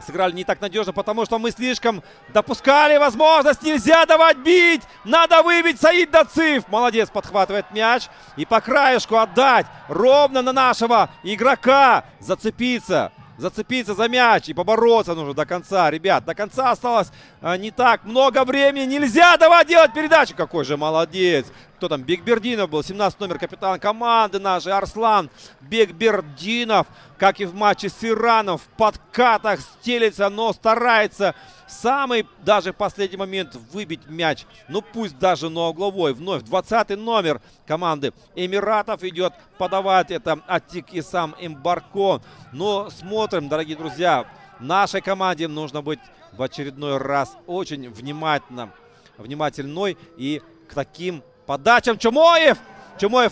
S2: сыграли не так надежно? Потому что мы слишком допускали возможность. Нельзя давать бить. Надо выбить. Саид Дациф. Молодец, подхватывает мяч. И по краешку отдать. Ровно на нашего игрока. Зацепиться за мяч и побороться нужно до конца. Ребят, до конца осталось не так много времени. Нельзя давать делать передачу. Какой же молодец. Кто там? Бекбердинов был. 17 номер, капитан команды нашей. Арслан Бекбердинов. Как и в матче с Ираном. В подкатах стелится, но старается в самый даже последний момент выбить мяч. Ну пусть даже на угловой. Вновь 20 номер команды Эмиратов идет подавать. Это Атик Исам Эмбарко. Но смотрим, дорогие друзья. Нашей команде нужно быть в очередной раз очень внимательной и к таким подачам. Чумоев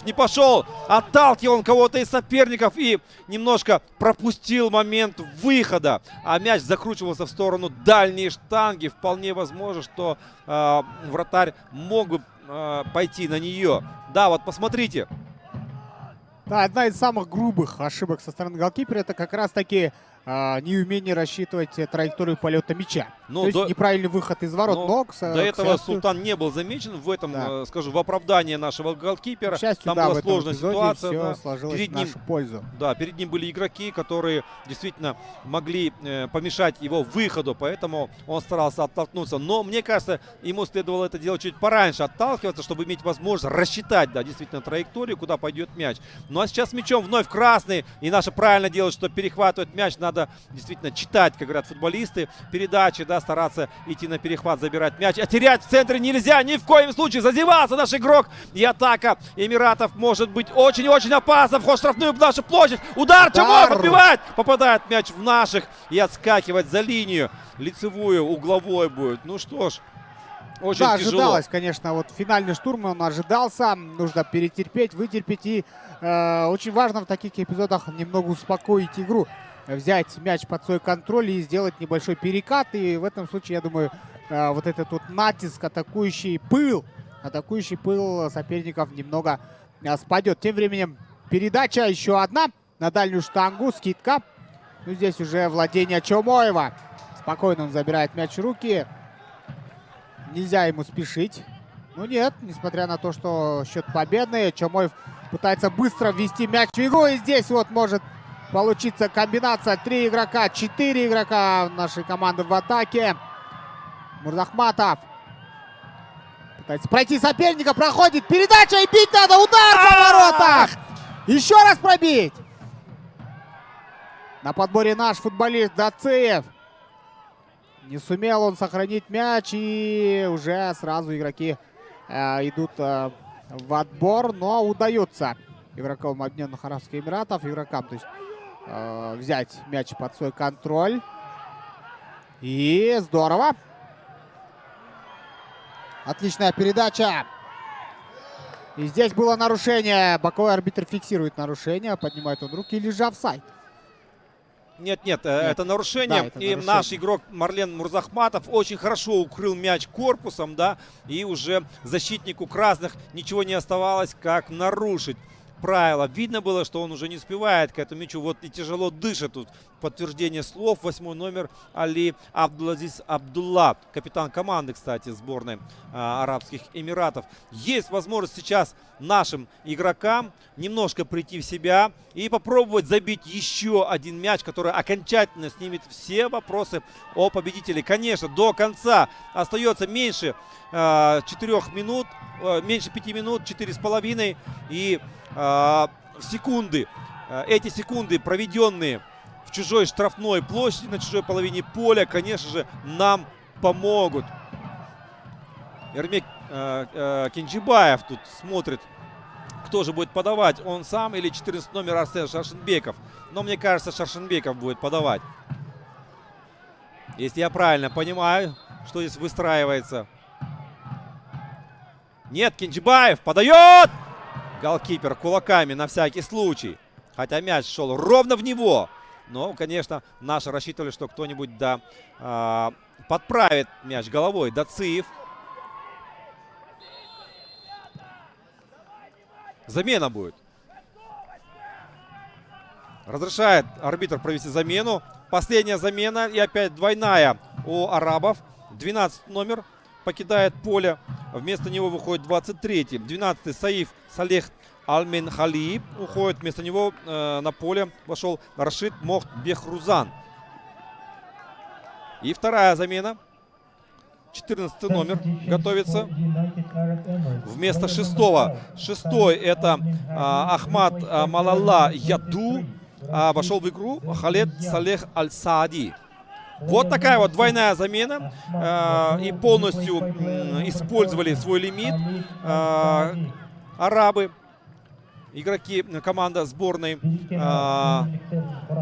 S2: не пошел, отталкивал он кого-то из соперников и немножко пропустил момент выхода. А мяч закручивался в сторону дальней штанги. Вполне возможно, что вратарь мог бы пойти на нее. Да, вот посмотрите.
S3: Да, одна из самых грубых ошибок со стороны голкипера — это как раз-таки неумение рассчитывать траекторию полета мяча. То есть неправильный выход из ворот. Но
S2: до этого Султан не был замечен в этом, скажу, в оправдании нашего голкипера.
S3: К счастью,
S2: там
S3: да,
S2: была сложная ситуация.
S3: Все сложилось в нашу пользу.
S2: Да, перед ним были игроки, которые действительно могли помешать его выходу, поэтому он старался оттолкнуться. Но мне кажется, ему следовало это делать чуть пораньше, отталкиваться, чтобы иметь возможность рассчитать, да, действительно траекторию, куда пойдет мяч. Ну а сейчас мячом вновь красный, и наше правильно делать, что перехватывать мяч надо действительно читать, как говорят футболисты, передачи, да, стараться идти на перехват, забирать мяч. А терять в центре нельзя, ни в коем случае. Зазевался наш игрок. И атака Эмиратов может быть очень-очень опасна. Вход в штрафную в нашу площадь. Удар! Чумоев отбивает! Попадает мяч в наших и отскакивать за линию. Лицевую, угловой будет. Ну что ж, очень тяжело.
S3: Ожидалось, конечно, вот финальный штурм, он ожидался. Нужно перетерпеть, вытерпеть. И очень важно в таких эпизодах немного успокоить игру. Взять мяч под свой контроль и сделать небольшой перекат. И в этом случае, я думаю, вот этот вот натиск, атакующий пыл соперников немного спадет. Тем временем передача еще одна на дальнюю штангу, скидка. Ну, здесь уже владение Чумоева. Спокойно он забирает мяч в руки. Нельзя ему спешить. Ну нет, несмотря на то, что счет победный, Чумоев пытается быстро ввести мяч в игру. И здесь вот может получится комбинация. 3 игрока, 4 игрока нашей команды в атаке. Мурзахматов пытается пройти соперника, проходит передача и бить надо. Удар по воротах! Еще раз пробить. На подборе наш футболист Дациф. Не сумел он сохранить мяч, и уже сразу игроки идут в отбор, но удается игрокам Объединенных Арабских Эмиратов, игрокам, то есть взять мяч под свой контроль. И здорово. Отличная передача. И здесь было нарушение. Боковой арбитр фиксирует нарушение. Поднимает он руки, или же офсайд.
S2: Нет, это нарушение.
S3: Да, это нарушение.
S2: Наш игрок Марлен Мурзахматов очень хорошо укрыл мяч корпусом, да, и уже защитнику красных ничего не оставалось, как нарушить правила. Видно было, что он уже не успевает к этому мячу. Вот и тяжело дышит тут. Подтверждение слов. 8-й номер Али Абдулазиз Абдулла. Капитан команды, кстати, сборной Арабских Эмиратов. Есть возможность сейчас нашим игрокам немножко прийти в себя и попробовать забить еще один мяч, который окончательно снимет все вопросы о победителе. Конечно, до конца остается меньше 4 минут, меньше 5 минут, 4,5. И секунды, эти секунды, проведенные в чужой штрафной площади, на чужой половине поля, конечно же, нам помогут. Эрмек Кенджибаев тут смотрит, кто же будет подавать, он сам или 14 номер Арсен Шаршенбеков. Но мне кажется, Шаршенбеков будет подавать. Если я правильно понимаю, что здесь выстраивается. Нет, Кенджибаев подает! Голкипер кулаками на всякий случай. Хотя мяч шел ровно в него. Но, конечно, наши рассчитывали, что кто-нибудь подправит мяч головой. Дациев. Замена будет. Разрешает арбитр провести замену. Последняя замена и опять двойная у арабов. 12 номер покидает поле. Вместо него выходит 23-й. 12-й Саиф Салех Аль-Менхали уходит. Вместо него на поле вошел Рашид Мохт Бехрузан. И вторая замена. 14 номер готовится. Вместо 6-го. 6-й это Ахмад Малалла Яду. Вошел в игру Халед Салех Аль-Саади. Вот такая вот двойная замена. И полностью использовали свой лимит арабы. Игроки, команда сборной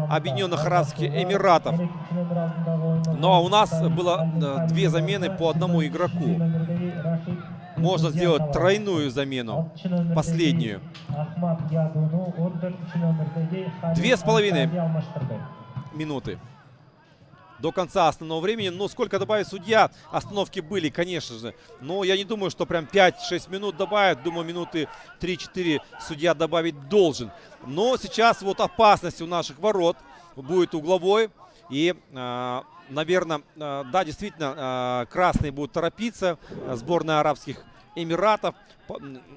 S2: Объединенных Арабских Эмиратов. Но у нас было 2 замены по одному игроку. Можно сделать тройную замену, последнюю. 2,5 минуты до конца основного времени. Но сколько добавит судья? Остановки были, конечно же. Но я не думаю, что прям 5-6 минут добавят. Думаю, минуты 3-4 судья добавить должен. Но сейчас вот опасность у наших ворот будет угловой. И, наверное, да, действительно, красные будут торопиться. Сборная Арабских Эмиратов.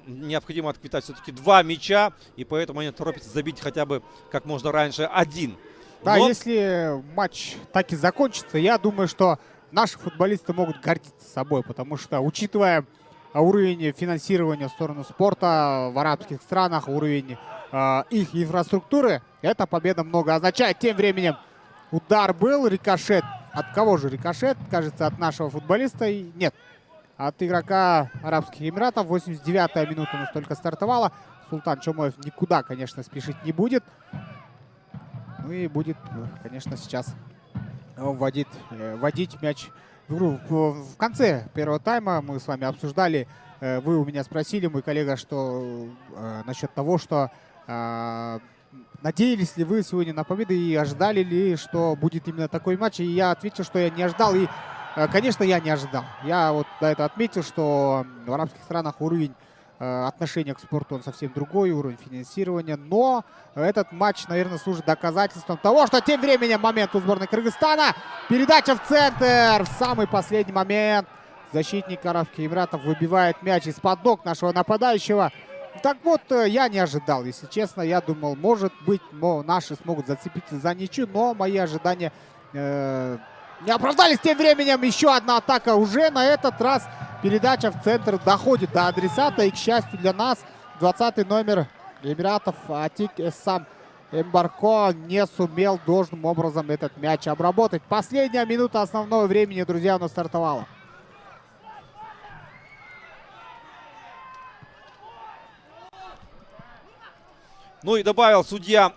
S2: Необходимо отквитать все-таки 2 мяча. И поэтому они торопятся забить хотя бы как можно раньше 1.
S3: Да,
S2: Но...
S3: если матч так и закончится, я думаю, что наши футболисты могут гордиться собой, потому что, учитывая уровень финансирования в сторону спорта в арабских странах, уровень их инфраструктуры, эта победа много означает. Тем временем удар был, рикошет. От кого же рикошет? Кажется, от нашего футболиста. Нет, от игрока Арабских Эмиратов. 89-я минута у нас только стартовала. Султан Чомоев никуда, конечно, спешить не будет. Ну и будет, конечно, сейчас вводить мяч в игру. В конце первого тайма мы с вами обсуждали, вы у меня спросили, мой коллега, что насчет того, что надеялись ли вы сегодня на победу и ожидали ли, что будет именно такой матч. И я ответил, что я не ожидал. И, конечно, я не ожидал. Я вот до этого отметил, что в арабских странах уровень отношение к спорту он совсем другой, уровень финансирования. Но этот матч, наверное, служит доказательством того, что тем временем момент у сборной Кыргызстана. Передача в центр. В самый последний момент защитник Арабских Эмиратов выбивает мяч из-под ног нашего нападающего. Так вот, я не ожидал, если честно. Я думал, может быть, наши смогут зацепиться за ничью, но мои ожидания не оправдались. Тем временем еще одна атака. Уже на этот раз передача в центр доходит до адресата. И, к счастью для нас, 20-й номер Эмиратов Атик Эссам Эмбарко не сумел должным образом этот мяч обработать. Последняя минута основного времени, друзья, у нас стартовала.
S2: Ну и добавил судья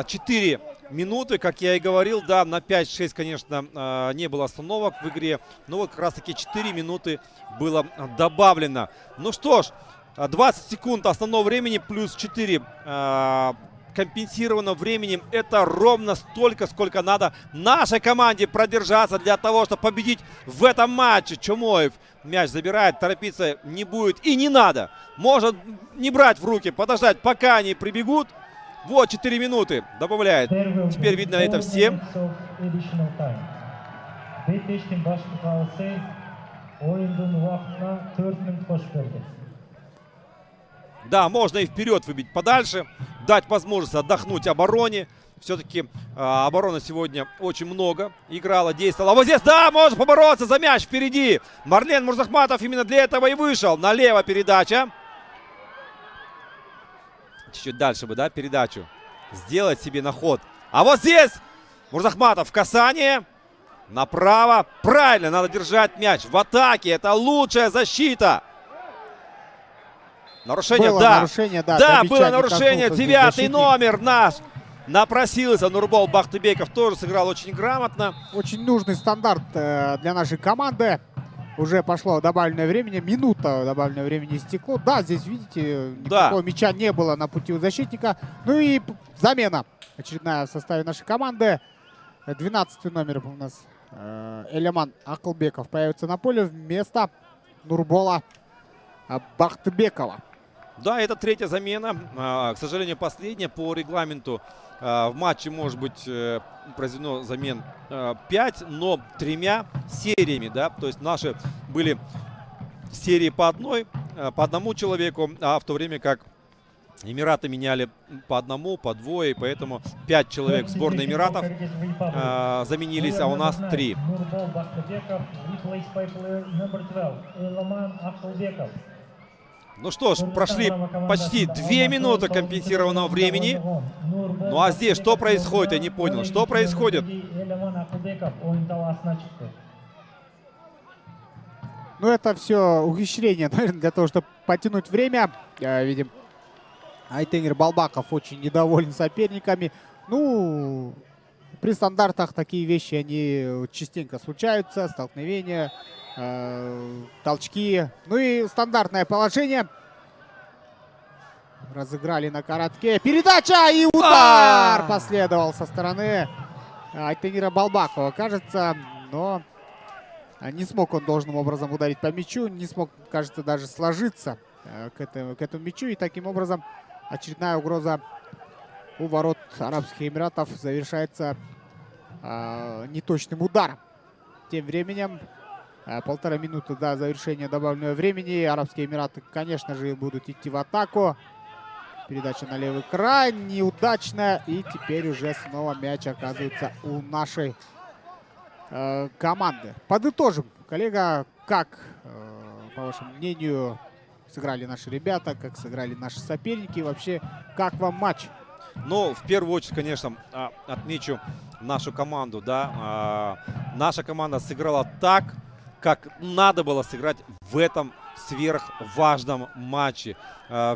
S2: 4 минуты, как я и говорил, да, на 5-6, конечно, не было остановок в игре, но вот как раз таки 4 минуты было добавлено. Ну что ж, 20 секунд основного времени плюс 4 компенсировано временем. Это ровно столько, сколько надо нашей команде продержаться для того, чтобы победить в этом матче. Чумоев мяч забирает, торопиться не будет и не надо. Может не брать в руки, подождать, пока они прибегут. Вот 4 минуты добавляет. Теперь видно это всем. Да, можно и вперед выбить подальше, дать возможность отдохнуть обороне. Все-таки оборона сегодня очень много играла, действовала. А вот здесь, да, можно побороться за мяч впереди. Марлен Мурзахматов именно для этого и вышел. Налево передача. Чуть-чуть дальше бы, да, передачу сделать себе на ход. А вот здесь Мурзахматов в касание. Направо. Правильно, надо держать мяч в атаке. Это лучшая защита. Нарушение,
S3: Было
S2: да.
S3: нарушение, да.
S2: Да,
S3: до мяча
S2: было
S3: не
S2: нарушение.
S3: коснулся
S2: 9-й
S3: защитник.
S2: номер наш. Напросился. Нурбол Бахтыбеков тоже сыграл очень грамотно.
S3: Очень нужный стандарт для нашей команды. Уже пошло добавленное время. Минута добавленное времени истекло. Да, здесь, видите, никакого мяча не было на пути у защитника. Ну и замена очередная в составе нашей команды. 12-й номер у нас Элеман Акылбеков появится на поле вместо Нурбола Бахтыбекова.
S2: Да, это третья замена. К сожалению, последняя по регламенту. В матче может быть произведено замен 5, но 3 сериями, да, то есть наши были серии по одному человеку, а в то время как Эмираты меняли по одному, по двое, поэтому 5 человек в сборной Эмиратов заменились, а у нас 3. Ну что ж, прошли почти 2 минуты компенсированного времени. Ну а здесь что происходит? Я не понял. Что происходит?
S3: Ну это все ухищрение, наверное, для того, чтобы потянуть время. Видим, Айтенгер Балбаков очень недоволен соперниками. Ну, при стандартах такие вещи, они частенько случаются. Столкновения, толчки. Ну и стандартное положение. Разыграли на коротке. Передача и удар последовал со стороны Айтенгера Балбакова. Кажется, но не смог он должным образом ударить по мячу. Не смог, кажется, даже сложиться к этому мячу. И таким образом очередная угроза у ворот Арабских Эмиратов завершается неточным ударом. Тем временем 1,5 минуты до завершения добавленного времени. Арабские Эмираты, конечно же, будут идти в атаку. Передача на левый край. Неудачная. И теперь уже снова мяч оказывается у нашей команды. Подытожим. Коллега, как, по вашему мнению, сыграли наши ребята, как сыграли наши соперники? Вообще, как вам матч?
S2: Ну, в первую очередь, конечно, отмечу нашу команду. Да? Наша команда сыграла так, как надо было сыграть в этом сверхважном матче.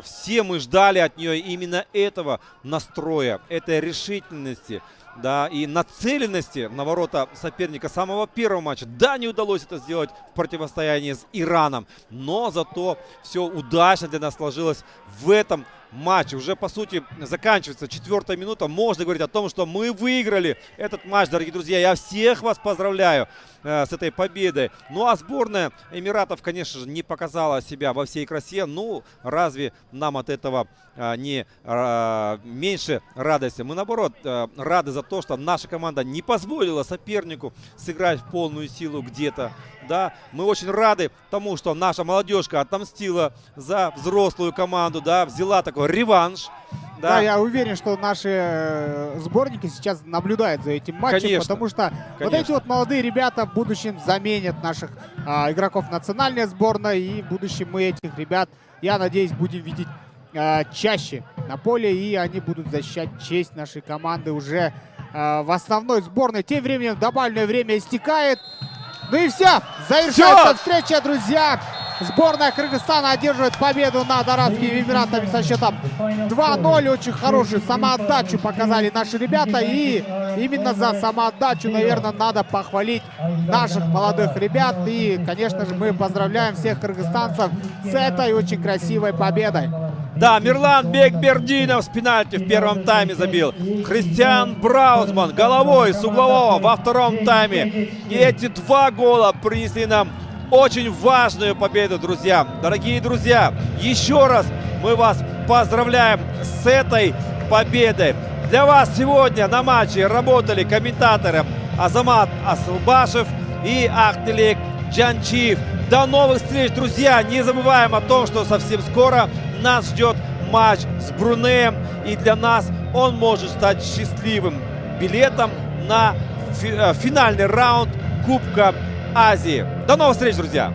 S2: Все мы ждали от нее именно этого настроя, этой решительности, да, и нацеленности на ворота соперника с самого первого матча. Да, не удалось это сделать в противостоянии с Ираном, но зато все удачно для нас сложилось в этом матче. Уже, по сути, заканчивается 4-я минута. Можно говорить о том, что мы выиграли этот матч, дорогие друзья. Я всех вас поздравляю с этой победой. Ну, а сборная Эмиратов, конечно же, не показала себя во всей красе. Ну, разве нам от этого не меньше радости? Мы, наоборот, рады за то, что наша команда не позволила сопернику сыграть в полную силу где-то. Да, мы очень рады тому, что наша молодежка отомстила за взрослую команду, да, взяла такой реванш.
S3: Да, я уверен, что наши сборники сейчас наблюдают за этим матчем,
S2: конечно,
S3: потому что вот эти вот молодые ребята в будущем заменят наших игроков национальной сборной, и в будущем мы этих ребят, я надеюсь, будем видеть чаще на поле, и они будут защищать честь нашей команды уже в основной сборной. Тем временем добавленное время истекает. Ну и все, завершается встреча, друзья. Сборная Кыргызстана одерживает победу над Арабскими Эмиратами со счетом 2-0. Очень хорошую самоотдачу показали наши ребята. И именно за самоотдачу, наверное, надо похвалить наших молодых ребят. И, конечно же, мы поздравляем всех кыргызстанцев с этой очень красивой победой.
S2: Да, Мирлан Бекбердинов с пенальти в первом тайме забил. Кристиан Браузман головой с углового во втором тайме. И эти два гола принесли нам очень важную победу, друзья. Дорогие друзья, еще раз мы вас поздравляем с этой победой. Для вас сегодня на матче работали комментаторы Азамат Асылбашев и Ахтылек Джанчиев. До новых встреч, друзья! Не забываем о том, что совсем скоро нас ждет матч с Брунеем. И для нас он может стать счастливым билетом на финальный раунд Кубка Азии. До новых встреч, друзья!